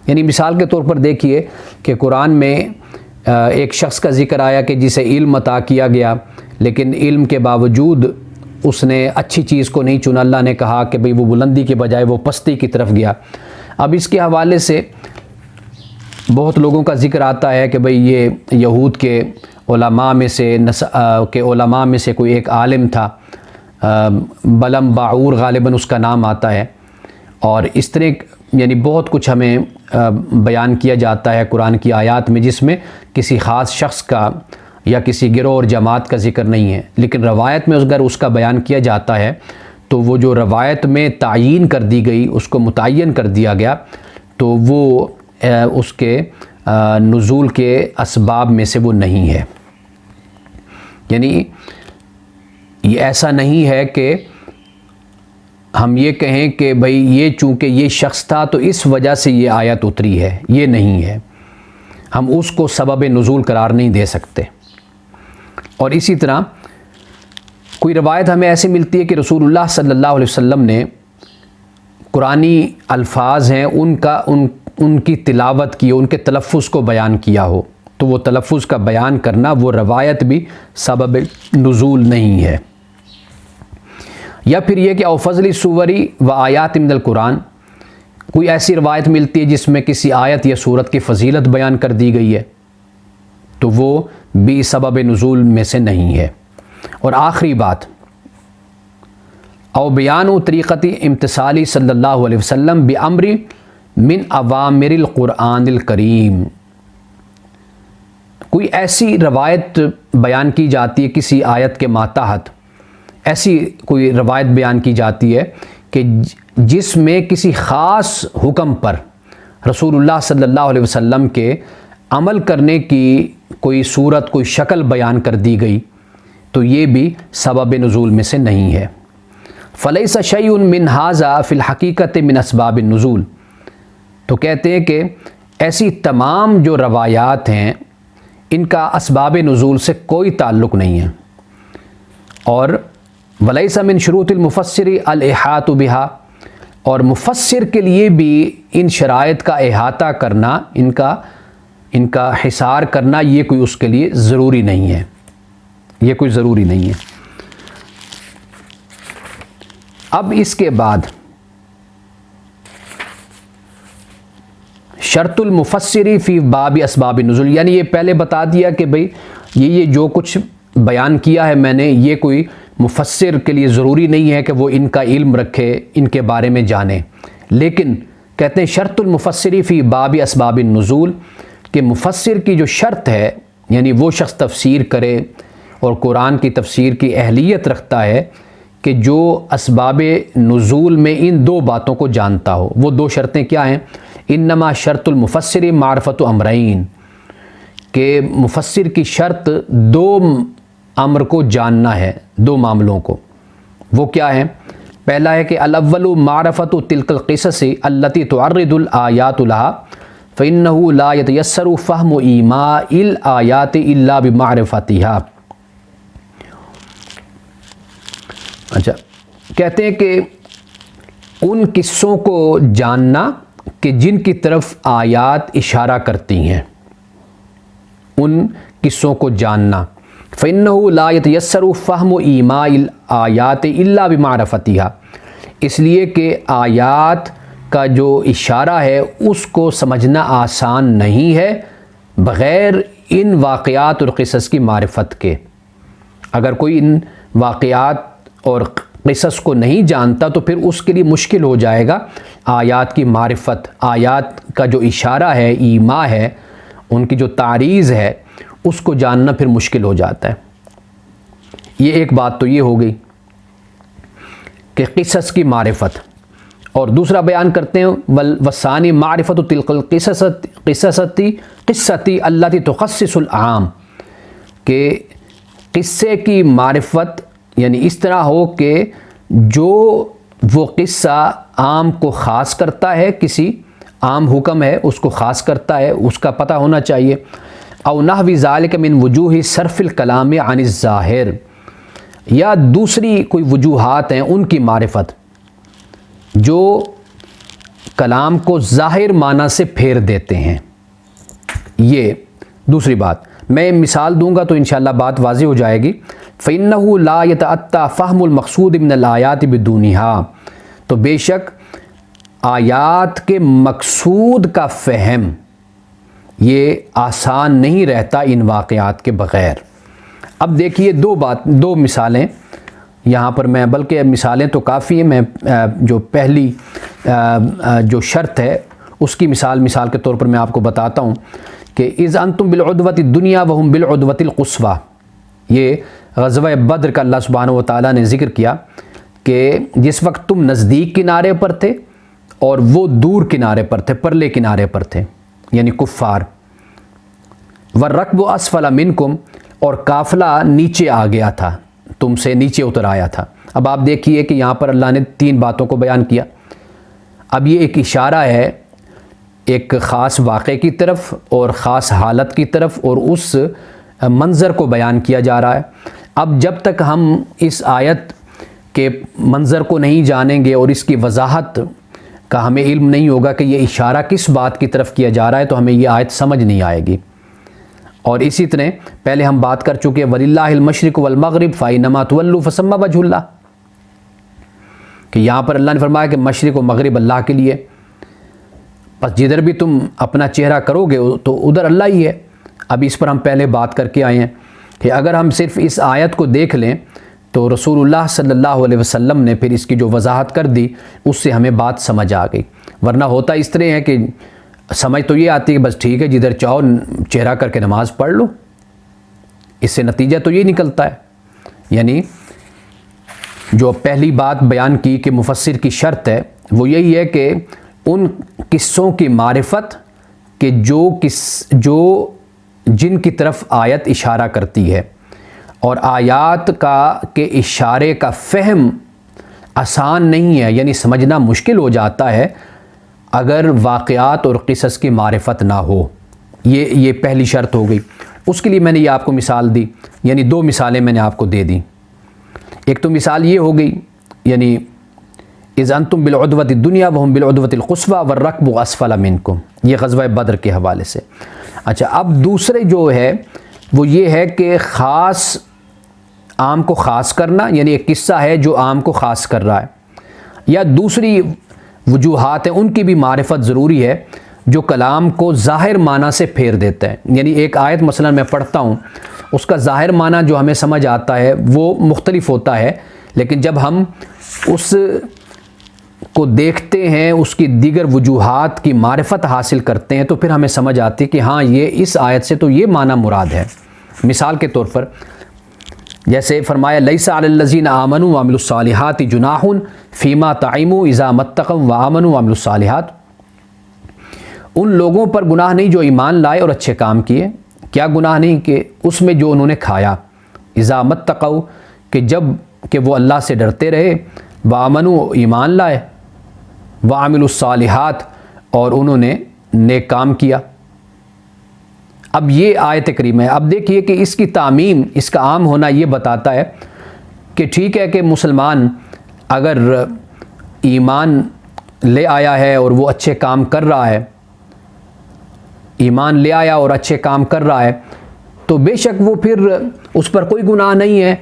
یعنی مثال کے طور پر دیکھیے کہ قرآن میں ایک شخص کا ذکر آیا کہ جسے علم عطا کیا گیا، لیکن علم کے باوجود اس نے اچھی چیز کو نہیں چنا، اللہ نے کہا کہ بھئی وہ بلندی کے بجائے وہ پستی کی طرف گیا۔ اب اس کے حوالے سے بہت لوگوں کا ذکر آتا ہے کہ بھئی یہ یہود کے علماء میں سے کوئی ایک عالم تھا، بلم باعور غالباً اس کا نام آتا ہے، اور اس طرح یعنی بہت کچھ ہمیں بیان کیا جاتا ہے قرآن کی آیات میں، جس میں کسی خاص شخص کا یا کسی گروہ اور جماعت کا ذکر نہیں ہے، لیکن روایت میں اگر اس کا بیان کیا جاتا ہے تو وہ جو روایت میں تعیین کر دی گئی، اس کو متعین کر دیا گیا، تو وہ اس کے نزول کے اسباب میں سے وہ نہیں ہے۔ یعنی یہ ایسا نہیں ہے کہ ہم یہ کہیں کہ بھئی یہ چونکہ یہ شخص تھا تو اس وجہ سے یہ آیت اتری ہے، یہ نہیں ہے۔ ہم اس کو سبب نزول قرار نہیں دے سکتے۔ اور اسی طرح کوئی روایت ہمیں ایسی ملتی ہے کہ رسول اللہ صلی اللہ علیہ وسلم نے قرآنی الفاظ ہیں ان کی تلاوت کی، ان کے تلفظ کو بیان کیا ہو، تو وہ تلفظ کا بیان کرنا وہ روایت بھی سبب نزول نہیں ہے۔ یا پھر یہ کہ او فضل سوری و آیات من القرآن، کوئی ایسی روایت ملتی ہے جس میں کسی آیت یا سورت کی فضیلت بیان کر دی گئی ہے، تو وہ بھی سبب نزول میں سے نہیں ہے۔ اور آخری بات، او بیان و طریقتی امتثالی صلی اللہ علیہ وسلم بامر من اوامر القرآن الکریم، کوئی ایسی روایت بیان کی جاتی ہے کسی آیت کے ماتحت، ایسی کوئی روایت بیان کی جاتی ہے کہ جس میں کسی خاص حکم پر رسول اللہ صلی اللہ علیہ وسلم کے عمل کرنے کی کوئی صورت، کوئی شکل بیان کر دی گئی، تو یہ بھی سبب نزول میں سے نہیں ہے۔ فلیس شیء من ھذا فی الحقیقت من اسباب النزول، تو کہتے ہیں کہ ایسی تمام جو روایات ہیں ان کا اسباب نزول سے کوئی تعلق نہیں ہے۔ اور ولیس من شروط المفسر الاحاطہ بہا، اور مفسر کے لیے بھی ان شرائط کا احاطہ کرنا، ان کا حصار کرنا، یہ کوئی اس کے لیے ضروری نہیں ہے، یہ کوئی ضروری نہیں ہے۔ اب اس کے بعد شرط المفسری فی باب اسباب النزول، یعنی یہ پہلے بتا دیا کہ بھئی یہ جو کچھ بیان کیا ہے میں نے، یہ کوئی مفسر کے لیے ضروری نہیں ہے کہ وہ ان کا علم رکھے، ان کے بارے میں جانے، لیکن کہتے ہیں شرط المفسری فی باب اسباب النزول، کہ مفسر کی جو شرط ہے، یعنی وہ شخص تفسیر کرے اور قرآن کی تفسیر کی اہلیت رکھتا ہے کہ جو اسباب نزول میں ان دو باتوں کو جانتا ہو۔ وہ دو شرطیں کیا ہیں؟ انما شرط المفسر معرفت امرین، کہ مفسر کی شرط دو امر کو جاننا ہے، دو معاملوں کو۔ وہ کیا ہے؟ پہلا ہے کہ الاول معرفت تلک القصص التي تعرض الآیات لها فإنه لا يتيسر فهم ایماء الآیات الا بمعرفتها۔ اچھا، کہتے ہیں کہ ان قصوں کو جاننا کہ جن کی طرف آیات اشارہ کرتی ہیں، ان قصوں کو جاننا، فإنه لا يتيسر فهم ایماء الآیات الا بمعرفتها، اس لیے کہ آیات کا جو اشارہ ہے اس کو سمجھنا آسان نہیں ہے بغیر ان واقعات اور قصص کی معرفت کے۔ اگر کوئی ان واقعات اور قصص کو نہیں جانتا تو پھر اس کے لیے مشکل ہو جائے گا آیات کی معرفت، آیات کا جو اشارہ ہے، ایما ہے، ان کی جو تعریض ہے، اس کو جاننا پھر مشکل ہو جاتا ہے۔ یہ ایک بات تو یہ ہو گئی کہ قصص کی معرفت، اور دوسرا بیان کرتے ہیں وثانی معرفت تلک قصتی التی تخصص العام، کہ قصے کی معرفت یعنی اس طرح ہو کہ جو وہ قصہ عام کو خاص کرتا ہے، کسی عام حکم ہے اس کو خاص کرتا ہے، اس کا پتہ ہونا چاہیے۔ او نحو ذالک من وجوہ صرف الکلام عن الظاہر، یا دوسری کوئی وجوہات ہیں ان کی معرفت جو کلام کو ظاہر معنی سے پھیر دیتے ہیں۔ یہ دوسری بات میں مثال دوں گا تو انشاءاللہ بات واضح ہو جائے گی۔ فإنہ لا یتأتی فہم المقصود من الآیات بدونہا، تو بے شک آیات کے مقصود کا فہم یہ آسان نہیں رہتا ان واقعات کے بغیر۔ اب دیکھیے دو مثالیں یہاں پر میں، بلکہ مثالیں تو کافی ہیں، میں جو پہلی جو شرط ہے اس کی مثال کے طور پر میں آپ کو بتاتا ہوں کہ اذ انتم بالعدوۃ الدنیا وہم بالعدوۃ القصویٰ، یہ غزوہ بدر کا اللہ سبحانہ و تعالیٰ نے ذکر کیا کہ جس وقت تم نزدیک کنارے پر تھے اور وہ دور کنارے پر تھے، پرلے کنارے پر تھے، یعنی کفار. وَالرَّكْبُ أَسْفَلَ مِنْكُمْ، اور قافلہ نیچے آ گیا تھا، تم سے نیچے اتر آیا تھا. اب آپ دیکھیے کہ یہاں پر اللہ نے 3 باتوں کو بیان کیا. اب یہ ایک اشارہ ہے ایک خاص واقعے کی طرف اور خاص حالت کی طرف، اور اس منظر کو بیان کیا جا رہا ہے. اب جب تک ہم اس آیت کے منظر کو نہیں جانیں گے اور اس کی وضاحت کا ہمیں علم نہیں ہوگا کہ یہ اشارہ کس بات کی طرف کیا جا رہا ہے، تو ہمیں یہ آیت سمجھ نہیں آئے گی. اور اسی طرح پہلے ہم بات کر چکے وَلِلَّهِ الْمَشْرِقُ وَالْمَغْرِبُ فَأَيْنَمَا تُوَلُّوا فَثَمَّ وَجْهُ اللَّهِ، کہ یہاں پر اللہ نے فرمایا کہ مشرق و مغرب اللہ کے لیے، بس جدھر بھی تم اپنا چہرہ کرو گے تو ادھر اللہ ہی ہے. اب اس پر ہم پہلے بات کر کے آئے ہیں کہ اگر ہم صرف اس آیت کو دیکھ لیں تو رسول اللہ صلی اللہ علیہ وسلم نے پھر اس کی جو وضاحت کر دی اس سے ہمیں بات سمجھ آ گئی. ورنہ ہوتا اس طرح ہے کہ سمجھ تو یہ آتی ہے کہ بس ٹھیک ہے جدھر چاہو چہرہ کر کے نماز پڑھ لو، اس سے نتیجہ تو یہ نکلتا ہے. یعنی جو پہلی بات بیان کی کہ مفسر کی شرط ہے وہ یہی ہے کہ ان قصوں کی معرفت کہ جو جن کی طرف آیت اشارہ کرتی ہے، اور آیات کا کے اشارے کا فہم آسان نہیں ہے، یعنی سمجھنا مشکل ہو جاتا ہے اگر واقعات اور قصص کی معرفت نہ ہو. یہ پہلی شرط ہو گئی. اس کے لیے میں نے یہ آپ کو مثال دی، یعنی 2 مثالیں میں نے آپ کو دے دیں. ایک تو مثال یہ ہو گئی، یعنی اذ انتم بالعدوۃ الدنیا وهم بالعدوۃ القصویٰ والرکب اسفل منکم، یہ غزوہ بدر کے حوالے سے. اچھا، اب دوسرے جو ہے وہ یہ ہے کہ خاص عام کو خاص کرنا، یعنی ایک قصہ ہے جو عام کو خاص کر رہا ہے، یا دوسری وجوہات ہیں ان کی بھی معرفت ضروری ہے جو کلام کو ظاہر معنی سے پھیر دیتا ہے. یعنی ایک آیت مثلا میں پڑھتا ہوں، اس کا ظاہر معنی جو ہمیں سمجھ آتا ہے وہ مختلف ہوتا ہے، لیکن جب ہم اس کو دیکھتے ہیں، اس کی دیگر وجوہات کی معرفت حاصل کرتے ہیں، تو پھر ہمیں سمجھ آتی ہے کہ ہاں یہ اس آیت سے تو یہ معنی مراد ہے. مثال کے طور پر جیسے فرمایا لیس علی الذین آمنوا وعملوا الصالحات جناح فیما طعموا اذا متقوا وآمنوا وعملوا الصالحات، ان لوگوں پر گناہ نہیں جو ایمان لائے اور اچھے کام کیے. کیا گناہ نہیں؟ کہ اس میں جو انہوں نے کھایا، اذا متقوا، کہ جب کہ وہ اللہ سے ڈرتے رہے، وآمنوا، ایمان لائے، وعملوا الصالحات، اور انہوں نے نیک کام کیا. اب یہ آیت کریمہ ہے. اب دیکھیے کہ اس کی تعمیم، اس کا عام ہونا یہ بتاتا ہے کہ ٹھیک ہے کہ مسلمان اگر ایمان لے آیا ہے اور وہ اچھے کام کر رہا ہے، ایمان لے آیا اور اچھے کام کر رہا ہے، تو بے شک وہ پھر اس پر کوئی گناہ نہیں ہے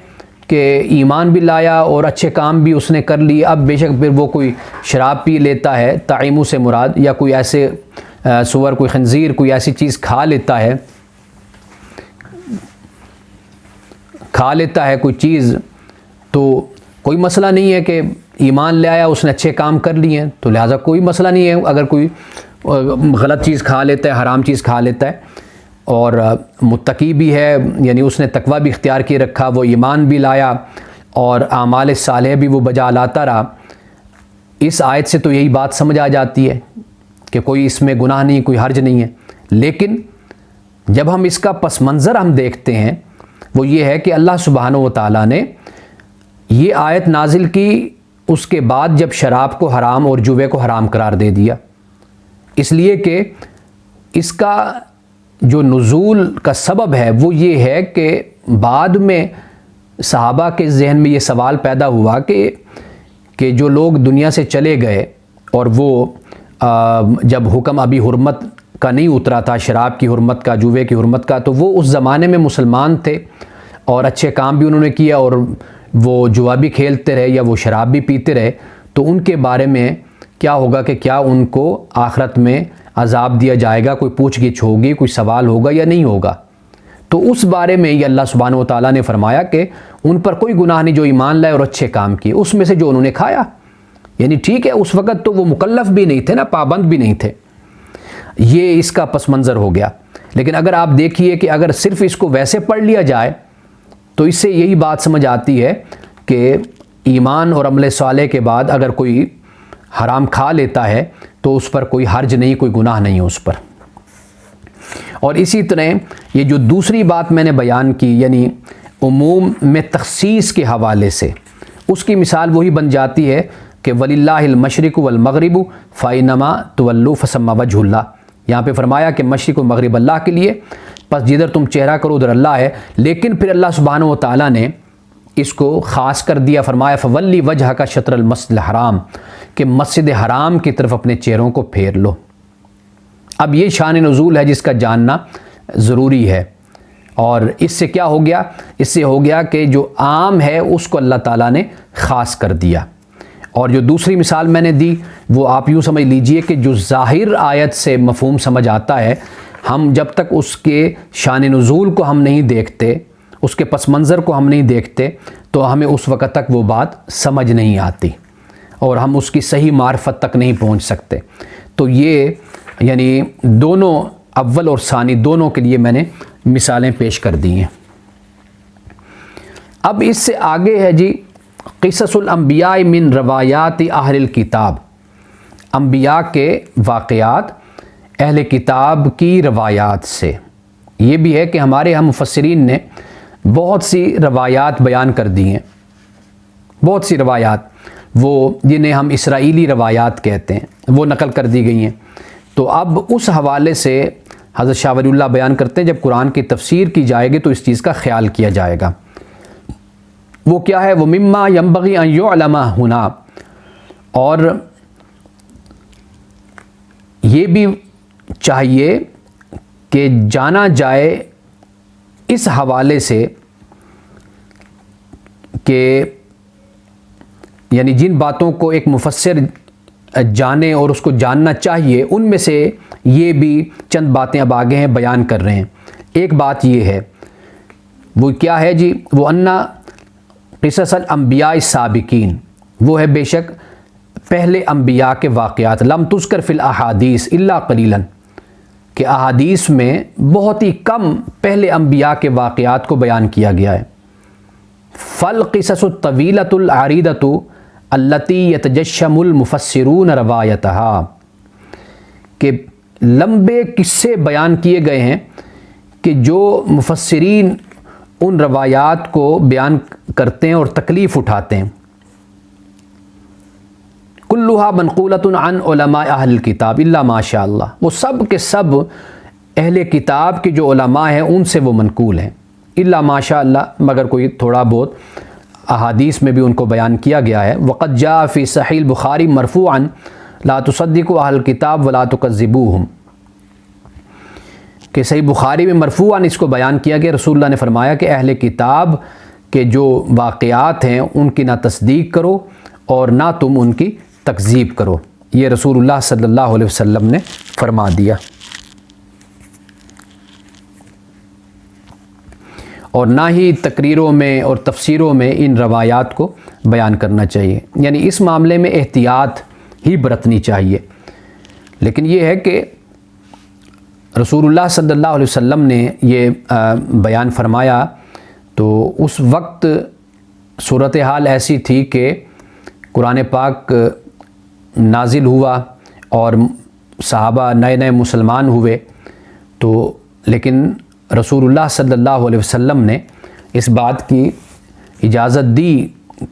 کہ ایمان بھی لایا اور اچھے کام بھی اس نے کر لی. اب بے شک پھر وہ کوئی شراب پی لیتا ہے، تعیمو سے مراد، یا کوئی ایسے سور، کوئی خنزیر، کوئی ایسی چیز کھا لیتا ہے کوئی چیز، تو کوئی مسئلہ نہیں ہے کہ ایمان لے آیا، اس نے اچھے کام کر لیے ہیں، تو لہٰذا کوئی مسئلہ نہیں ہے اگر کوئی غلط چیز کھا لیتا ہے، حرام چیز کھا لیتا ہے، اور متقی بھی ہے، یعنی اس نے تقوی بھی اختیار کیے رکھا، وہ ایمان بھی لایا اور اعمال صالحہ بھی وہ بجا لاتا رہا. اس آیت سے تو یہی بات سمجھ آ جاتی ہے کہ کوئی اس میں گناہ نہیں، کوئی حرج نہیں ہے. لیکن جب ہم اس کا پس منظر ہم دیکھتے ہیں وہ یہ ہے کہ اللہ سبحانہ و تعالیٰ نے یہ آیت نازل کی اس کے بعد جب شراب کو حرام اور جوے کو حرام قرار دے دیا، اس لیے کہ اس کا جو نزول کا سبب ہے وہ یہ ہے کہ بعد میں صحابہ کے ذہن میں یہ سوال پیدا ہوا کہ جو لوگ دنیا سے چلے گئے اور وہ جب حکم ابھی حرمت کا نہیں اترا تھا، شراب کی حرمت کا، جوے کی حرمت کا، تو وہ اس زمانے میں مسلمان تھے اور اچھے کام بھی انہوں نے کیا اور وہ جوا بھی کھیلتے رہے یا وہ شراب بھی پیتے رہے، تو ان کے بارے میں کیا ہوگا کہ کیا ان کو آخرت میں عذاب دیا جائے گا، کوئی پوچھ گچھ ہوگی، کوئی سوال ہوگا یا نہیں ہوگا. تو اس بارے میں یہ اللہ سبحانہ و تعالیٰ نے فرمایا کہ ان پر کوئی گناہ نہیں جو ایمان لائے اور اچھے کام کیے، اس میں سے جو انہوں نے کھایا. یعنی ٹھیک ہے اس وقت تو وہ مکلف بھی نہیں تھے نا، پابند بھی نہیں تھے، یہ اس کا پس منظر ہو گیا. لیکن اگر آپ دیکھیے کہ اگر صرف اس کو ویسے پڑھ لیا جائے تو اس سے یہی بات سمجھ آتی ہے کہ ایمان اور عمل صالح کے بعد اگر کوئی حرام کھا لیتا ہے تو اس پر کوئی حرج نہیں، کوئی گناہ نہیں ہے اس پر۔ اور اسی طرح یہ جو دوسری بات میں نے بیان کی، یعنی عموم میں تخصیص کے حوالے سے، اس کی مثال وہی بن جاتی ہے کہ وَلِلَّهِ الْمَشْرِقُ وَالْمَغْرِبُ فَأَيْنَمَا تُوَلُّوا فَثَمَّ وَجْهُ اللَّهِ۔ یہاں پہ فرمایا کہ مشرق و مغرب اللہ کے لیے، پس جدھر تم چہرہ کرو ادھر اللہ ہے، لیکن پھر اللہ سبحانہ و تعالیٰ نے اس کو خاص کر دیا، فرمایا فَوَلِّ وَجْهَكَ شَطْرَ الْمَسْجِدِ الْحَرَامِ، کہ مسجد حرام کی طرف اپنے چہروں کو پھیر لو۔ اب یہ شان نزول ہے جس کا جاننا ضروری ہے، اور اس سے کیا ہو گیا؟ اس سے ہو گیا کہ جو عام ہے اس کو اللہ تعالیٰ نے خاص کر دیا۔ اور جو دوسری مثال میں نے دی وہ آپ یوں سمجھ لیجئے کہ جو ظاہر آیت سے مفہوم سمجھ آتا ہے، ہم جب تک اس کے شان نزول کو ہم نہیں دیکھتے، اس کے پس منظر کو ہم نہیں دیکھتے، تو ہمیں اس وقت تک وہ بات سمجھ نہیں آتی اور ہم اس کی صحیح معرفت تک نہیں پہنچ سکتے۔ تو یہ یعنی دونوں، اول اور ثانی دونوں کے لیے میں نے مثالیں پیش کر دی ہیں۔ اب اس سے آگے ہے جی قصص الانبیاء من روایات اہل الکتاب، انبیاء کے واقعات اہل کتاب کی روایات سے۔ یہ بھی ہے کہ ہمارے ہم مفسرین نے بہت سی روایات بیان کر دی ہیں، بہت سی روایات، وہ جنہیں ہم اسرائیلی روایات کہتے ہیں، وہ نقل کر دی گئی ہیں۔ تو اب اس حوالے سے حضرت شاہ ولی اللہ بیان کرتے ہیں جب قرآن کی تفسیر کی جائے گی تو اس چیز کا خیال کیا جائے گا۔ وہ کیا ہے؟ وہ مما ینبغی ان یعلم ہنا، اور یہ بھی چاہیے کہ جانا جائے اس حوالے سے کہ یعنی جن باتوں کو ایک مفسر جانے اور اس کو جاننا چاہیے، ان میں سے یہ بھی چند باتیں اب آگے ہیں بیان کر رہے ہیں۔ ایک بات یہ ہے، وہ کیا ہے جی؟ وہ انا قصص الانبیاء السابقین، وہ ہے بے شک پہلے انبیاء کے واقعات، لم تذکر فی الاحادیث الا قلیلا، کہ احادیث میں بہت ہی کم پہلے انبیاء کے واقعات کو بیان کیا گیا ہے۔ فالقصص الطویلۃ العریضۃ التی یتجشم المفسرون روایتها، کہ لمبے قصے بیان کیے گئے ہیں کہ جو مفسرین ان روایات کو بیان کرتے ہیں اور تکلیف اٹھاتے ہیں۔ کلھا منقولۃ عن علماء اہل الکتاب الا ما شاء اللہ، وہ سب کے سب اہل کتاب کے جو علماء ہیں ان سے وہ منقول ہیں، الا ما شاء اللہ، مگر کوئی تھوڑا بہت احادیث میں بھی ان کو بیان کیا گیا ہے۔ وقد جاء فی صحیح البخاری مرفوعا لا تصدقوا اہل الکتاب ولا تکذبوہم، کہ صحیح بخاری میں مرفوعاً اس کو بیان کیا گیا، رسول اللہ نے فرمایا کہ اہل کتاب کے جو واقعات ہیں ان کی نہ تصدیق کرو اور نہ تم ان کی تکذیب کرو، یہ رسول اللہ صلی اللہ علیہ وسلم نے فرما دیا۔ اور نہ ہی تقریروں میں اور تفسیروں میں ان روایات کو بیان کرنا چاہیے، یعنی اس معاملے میں احتیاط ہی برتنی چاہیے۔ لیکن یہ ہے کہ رسول اللہ صلی اللہ علیہ وسلم نے یہ بیان فرمایا تو اس وقت صورتحال ایسی تھی کہ قرآن پاک نازل ہوا اور صحابہ نئے نئے مسلمان ہوئے، تو لیکن رسول اللہ صلی اللہ علیہ وسلم نے اس بات کی اجازت دی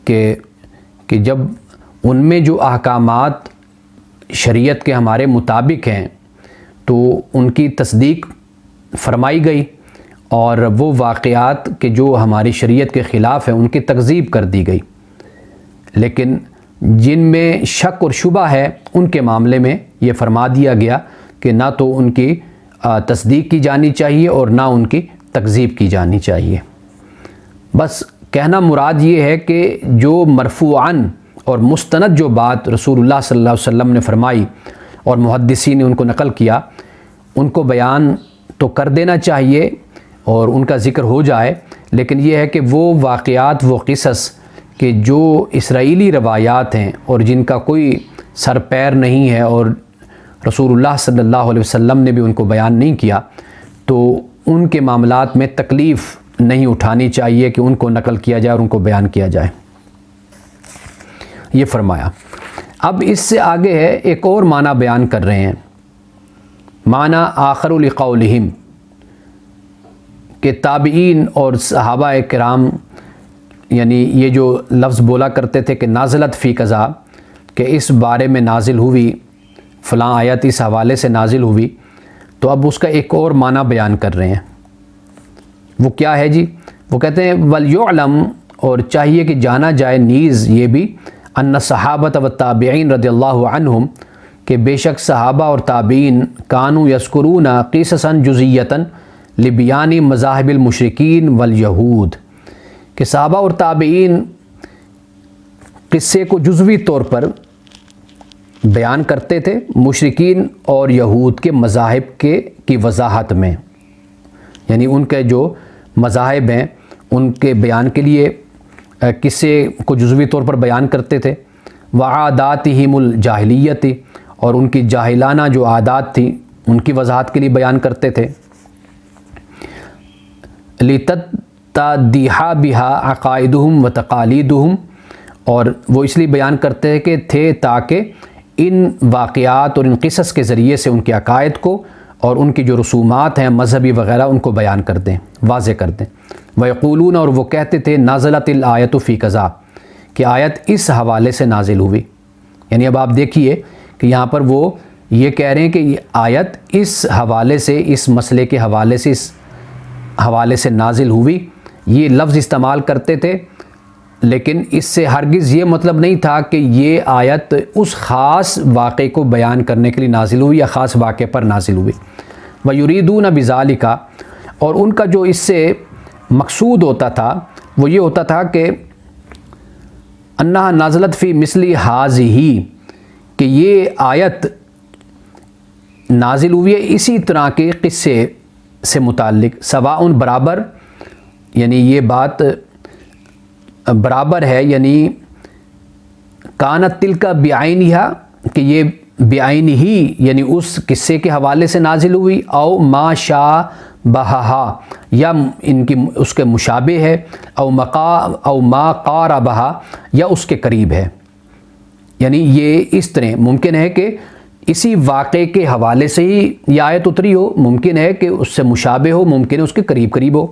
کہ جب ان میں جو احکامات شریعت کے ہمارے مطابق ہیں تو ان کی تصدیق فرمائی گئی، اور وہ واقعات کہ جو ہماری شریعت کے خلاف ہیں ان کی تکذیب کر دی گئی۔ لیکن جن میں شک اور شبہ ہے ان کے معاملے میں یہ فرما دیا گیا کہ نہ تو ان کی تصدیق کی جانی چاہیے اور نہ ان کی تکذیب کی جانی چاہیے۔ بس کہنا مراد یہ ہے کہ جو مرفوعاً اور مستند جو بات رسول اللہ صلی اللہ علیہ وسلم نے فرمائی اور محدثین نے ان کو نقل کیا، ان کو بیان تو کر دینا چاہیے اور ان کا ذکر ہو جائے، لیکن یہ ہے کہ وہ واقعات، وہ قصص کہ جو اسرائیلی روایات ہیں اور جن کا کوئی سر پیر نہیں ہے اور رسول اللہ صلی اللہ علیہ وسلم نے بھی ان کو بیان نہیں کیا، تو ان کے معاملات میں تکلیف نہیں اٹھانی چاہیے کہ ان کو نقل کیا جائے اور ان کو بیان کیا جائے۔ یہ فرمایا۔ اب اس سے آگے ہے ایک اور معنی بیان کر رہے ہیں، معنی آخر لقولہم، کہ تابعین اور صحابہ کرام یعنی یہ جو لفظ بولا کرتے تھے کہ نازلت فی قضا، کہ اس بارے میں نازل ہوئی فلاں آیت، اس حوالے سے نازل ہوئی، تو اب اس کا ایک اور معنی بیان کر رہے ہیں۔ وہ کیا ہے جی؟ وہ کہتے ہیں وَلْيُعْلَمْ، اور چاہیے کہ جانا جائے نیز یہ بھی، ان صحابۃ و تابعین رضی اللہ عنہم، کہ بے شک صحابہ اور تابعین کانوا یذکرون قصصا جزیۃ لبیان مذاہب المشرکین والیہود، کہ صحابہ اور تابعین قصے کو جزوی طور پر بیان کرتے تھے مشرکین اور یہود کے مذاہب کی وضاحت میں، یعنی ان کے جو مذاہب ہیں ان کے بیان کے لیے قصے کو جزوی طور پر بیان کرتے تھے۔ وعاداتہم الجاہلیت، اور ان کی جاہلانہ جو عادات تھیں ان کی وضاحت کے لیے بیان کرتے تھے۔ لتتضح بها عقائدہم وتقالیدہم، اور وہ اس لیے بیان کرتے تھے تاکہ ان واقعات اور ان قصص کے ذریعے سے ان کے عقائد کو اور ان کی جو رسومات ہیں مذہبی وغیرہ ان کو بیان کر دیں، واضح کر دیں۔ وَيَقُولُونَ، اور وہ کہتے تھے نازلت الآیۃ فی قضا، کہ آیت اس حوالے سے نازل ہوئی۔ یعنی اب آپ دیکھیے کہ یہاں پر وہ یہ کہہ رہے ہیں کہ یہ آیت اس حوالے سے، اس مسئلے کے حوالے سے، اس حوالے سے نازل ہوئی، یہ لفظ استعمال کرتے تھے، لیکن اس سے ہرگز یہ مطلب نہیں تھا کہ یہ آیت اس خاص واقعے کو بیان کرنے کے لیے نازل ہوئی یا خاص واقعے پر نازل ہوئی۔ وَيُرِيدُونَ بِذَلِكَ، اور ان کا جو اس سے مقصود ہوتا تھا وہ یہ ہوتا تھا کہ انہا نازلت فی مثلی ہذہ، کہ یہ آیت نازل ہوئی ہے اسی طرح کے قصے سے متعلق، سواء برابر، یعنی یہ بات برابر ہے، یعنی کانت تلک بعینہا، کہ یہ بعین ہی یعنی اس قصے کے حوالے سے نازل ہوئی، او ما شابہہا، یا ان کی اس کے مشابہ ہے، او ما قاربہا، یا اس کے قریب ہے۔ یعنی یہ اس طرح ممکن ہے کہ اسی واقعے کے حوالے سے ہی یہ آیت اتری ہو، ممکن ہے کہ اس سے مشابہ ہو، ممکن ہے اس کے قریب قریب ہو۔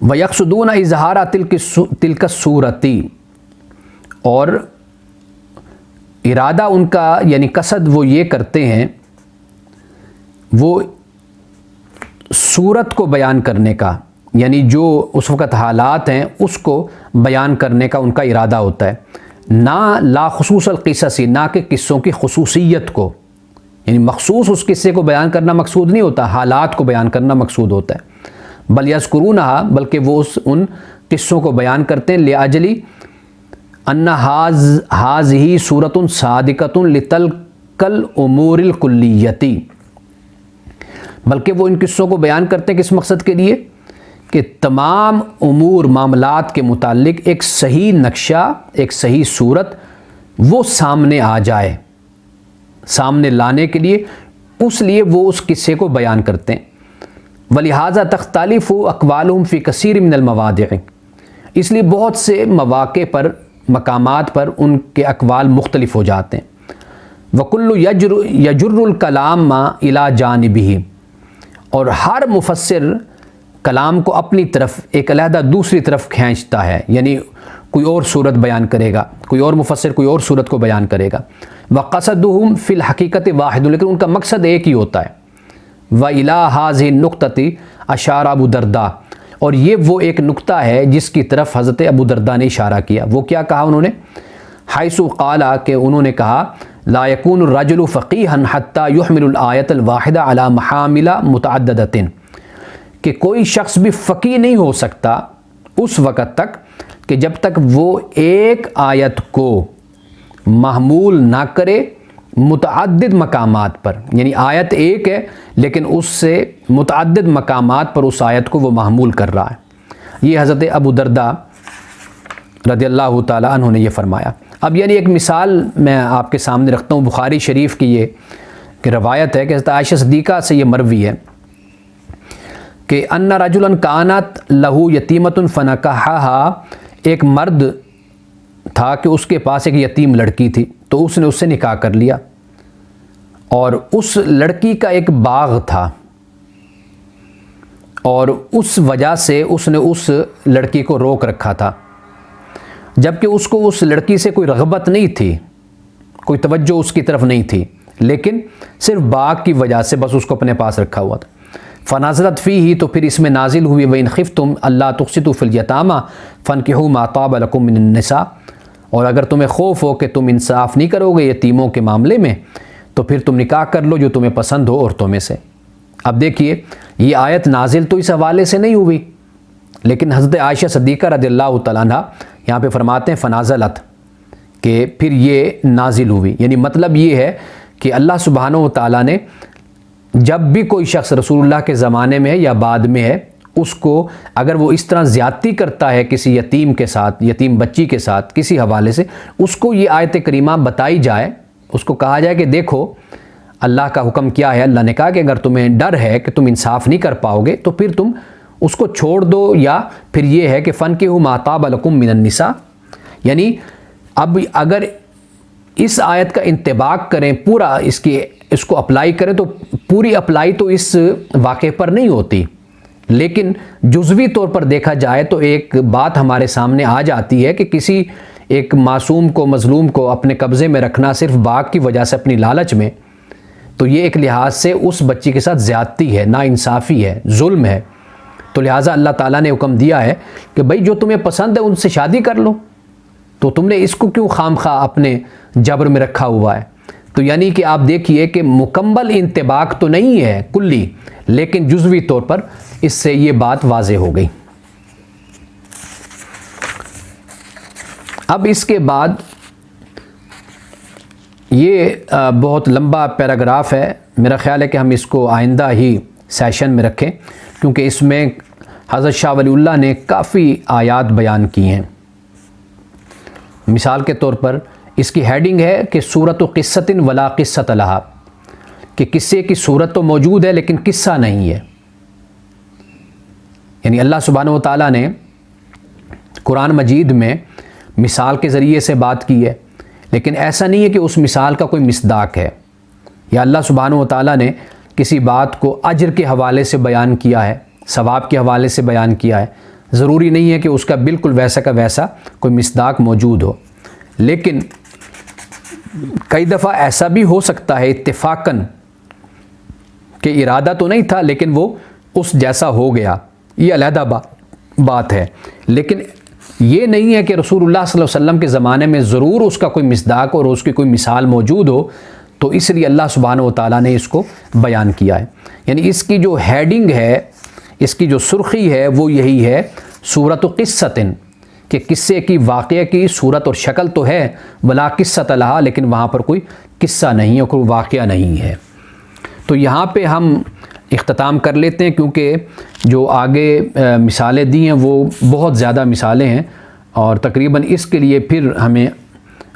وَيَقْصُدُونَ إِظْهَارَ تِلْكَ الصُّورَةِ، اور ارادہ ان کا یعنی قصد وہ یہ کرتے ہیں، وہ صورت کو بیان کرنے کا، یعنی جو اس وقت حالات ہیں اس کو بیان کرنے کا ان کا ارادہ ہوتا ہے، نہ لا خصوص القصص، نہ کہ قصوں کی خصوصیت کو، یعنی مخصوص اس قصے کو بیان کرنا مقصود نہیں ہوتا، حالات کو بیان کرنا مقصود ہوتا ہے۔ بل یذکرونہا، بلکہ وہ ان قصوں کو بیان کرتے ہیں، لأجلی ان ہذہ صورۃ صادقۃ لتلک الامور الکلیۃ، بلکہ وہ ان قصوں کو بیان کرتے ہیں کس مقصد کے لیے؟ کہ تمام امور معاملات کے متعلق ایک صحیح نقشہ، ایک صحیح صورت وہ سامنے آ جائے، سامنے لانے کے لیے، اس لیے وہ اس قصے کو بیان کرتے ہیں۔ وَلِهَذَا تَخْتَلِفُ أَقْوَالُهُمْ فِي كَثِيرٍ مِّنَ الْمَوَاضِعِ، اس لیے بہت سے مواقع پر، مقامات پر ان کے اقوال مختلف ہو جاتے ہیں۔ وَكُلُّ يَجُرُّ الْكَلَامَ إِلَى جَانِبِهِ، اور ہر مفسر کلام کو اپنی طرف ایک علیحدہ دوسری طرف کھینچتا ہے، یعنی کوئی اور صورت بیان کرے گا، کوئی اور مفسر کوئی اور صورت کو بیان کرے گا۔ وَقَصَدُهُمْ فِي الْحَقِيقَةِ وَاحِدٌ، لیکن ان کا مقصد ایک ہی ہوتا ہے۔ وَإِلَىٰ هَٰذِهِ النُّقْطَةِ أَشَارَ أَبُو الدَّرْدَاء، اور یہ وہ ایک نقطہ ہے جس کی طرف حضرت ابو درداء نے اشارہ کیا۔ وہ کیا کہا انہوں نے؟ حیث قال، کہ انہوں نے کہا لا يكون الرجل فقيها حتى يحمل الآية الواحدة على محامل متعددة، کہ کوئی شخص بھی فقیہ نہیں ہو سکتا اس وقت تک کہ جب تک وہ ایک آیت کو محمول نہ کرے متعدد مقامات پر، یعنی آیت ایک ہے لیکن اس سے متعدد مقامات پر اس آیت کو وہ محمول کر رہا ہے۔ یہ حضرت ابو درداء رضی اللہ تعالیٰ عنہ نے یہ فرمایا۔ اب یعنی ایک مثال میں آپ کے سامنے رکھتا ہوں، بخاری شریف کی یہ کہ روایت ہے کہ حضرت عائشہ صدیقہ سے یہ مروی ہے کہ ان رجلا کانت لہو یتیمۃ فنکحھا، ایک مرد تھا کہ اس کے پاس ایک یتیم لڑکی تھی، تو اس نے اس سے نکاح کر لیا، اور اس لڑکی کا ایک باغ تھا، اور اس وجہ سے اس نے اس لڑکی کو روک رکھا تھا، جبکہ اس کو اس لڑکی سے کوئی رغبت نہیں تھی، کوئی توجہ اس کی طرف نہیں تھی، لیکن صرف باغ کی وجہ سے بس اس کو اپنے پاس رکھا ہوا تھا۔ فنازلت فیہ، تو پھر اس میں نازل ہوئی وَإِنْ خِفْتُمْ أَلَّا تُقْسِطُوا فِي الْيَتَامَىٰ فَانكِحُوا مَا طَابَ لَكُم مِّنَ النِّسَاءِ، اور اگر تمہیں خوف ہو کہ تم انصاف نہیں کرو گے یتیموں کے معاملے میں، تو پھر تم نکاح کر لو جو تمہیں پسند ہو عورتوں میں سے۔ اب دیکھیے، یہ آیت نازل تو اس حوالے سے نہیں ہوئی، لیکن حضرت عائشہ صدیقہ رضی اللہ تعالیٰ عنہ یہاں پہ فرماتے ہیں فنازلت، کہ پھر یہ نازل ہوئی، یعنی مطلب یہ ہے کہ اللہ سبحانہ و تعالیٰ نے جب بھی کوئی شخص رسول اللہ کے زمانے میں ہے یا بعد میں ہے، اس کو اگر وہ اس طرح زیادتی کرتا ہے کسی یتیم کے ساتھ، یتیم بچی کے ساتھ کسی حوالے سے، اس کو یہ آیت کریمہ بتائی جائے، اس کو کہا جائے کہ دیکھو اللہ کا حکم کیا ہے۔ اللہ نے کہا کہ اگر تمہیں ڈر ہے کہ تم انصاف نہیں کر پاؤ گے تو پھر تم اس کو چھوڑ دو، یا پھر یہ ہے کہ فَانكِحُوا مَا طَابَ لَكُم مِّنَ النِّسَاءِ، یعنی اب اگر اس آیت کا انطباق کریں، پورا اس کو اپلائی کریں، تو پوری اپلائی تو اس واقعے پر نہیں ہوتی، لیکن جزوی طور پر دیکھا جائے تو ایک بات ہمارے سامنے آ جاتی ہے کہ کسی ایک معصوم کو، مظلوم کو اپنے قبضے میں رکھنا صرف باغ کی وجہ سے، اپنی لالچ میں، تو یہ ایک لحاظ سے اس بچی کے ساتھ زیادتی ہے، ناانصافی ہے، ظلم ہے۔ تو لہٰذا اللہ تعالیٰ نے حکم دیا ہے کہ بھائی جو تمہیں پسند ہے ان سے شادی کر لو، تو تم نے اس کو کیوں خام خواہ اپنے جبر میں رکھا ہوا ہے؟ تو یعنی کہ آپ دیکھیے کہ مکمل انطباق تو نہیں ہے کلی، لیکن جزوی طور پر اس سے یہ بات واضح ہو گئی۔ اب اس کے بعد یہ بہت لمبا پیراگراف ہے، میرا خیال ہے کہ ہم اس کو آئندہ ہی سیشن میں رکھیں، کیونکہ اس میں حضرت شاہ ولی اللہ نے کافی آیات بیان کی ہیں۔ مثال کے طور پر اس کی ہیڈنگ ہے کہ صورت قصۃ ولا قصۃ لہا، کہ قصے کی صورت تو موجود ہے لیکن قصہ نہیں ہے۔ یعنی اللہ سبحانہ و تعالیٰ نے قرآن مجید میں مثال کے ذریعے سے بات کی ہے، لیکن ایسا نہیں ہے کہ اس مثال کا کوئی مصداق ہے، یا اللہ سبحانہ و تعالیٰ نے کسی بات کو اجر کے حوالے سے بیان کیا ہے، ثواب کے حوالے سے بیان کیا ہے۔ ضروری نہیں ہے کہ اس کا بالکل ویسا کا ویسا کوئی مصداق موجود ہو، لیکن کئی دفعہ ایسا بھی ہو سکتا ہے اتفاقاً کہ ارادہ تو نہیں تھا لیکن وہ اس جیسا ہو گیا، یہ علیحدہ بات ہے، لیکن یہ نہیں ہے کہ رسول اللہ صلی اللہ علیہ وسلم کے زمانے میں ضرور اس کا کوئی مصداق اور اس کی کوئی مثال موجود ہو، تو اس لیے اللہ سبحانہ و تعالیٰ نے اس کو بیان کیا ہے۔ یعنی اس کی جو ہیڈنگ ہے، اس کی جو سرخی ہے، وہ یہی ہے صورت قصۃ، کہ قصے کی، واقعے کی صورت اور شکل تو ہے، ولا قصۃ لہا، لیکن وہاں پر کوئی قصہ نہیں ہے، کوئی واقعہ نہیں ہے۔ تو یہاں پہ ہم اختتام کر لیتے ہیں، کیونکہ جو آگے مثالیں دی ہیں وہ بہت زیادہ مثالیں ہیں، اور تقریباً اس کے لیے پھر ہمیں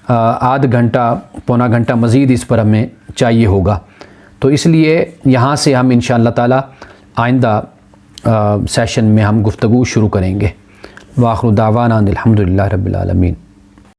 آدھ گھنٹہ پونا گھنٹہ مزید اس پر ہمیں چاہیے ہوگا، تو اس لیے یہاں سے ہم انشاءاللہ تعالی آئندہ سیشن میں ہم گفتگو شروع کریں گے۔ وآخر دعوانا الحمدللہ رب العالمین۔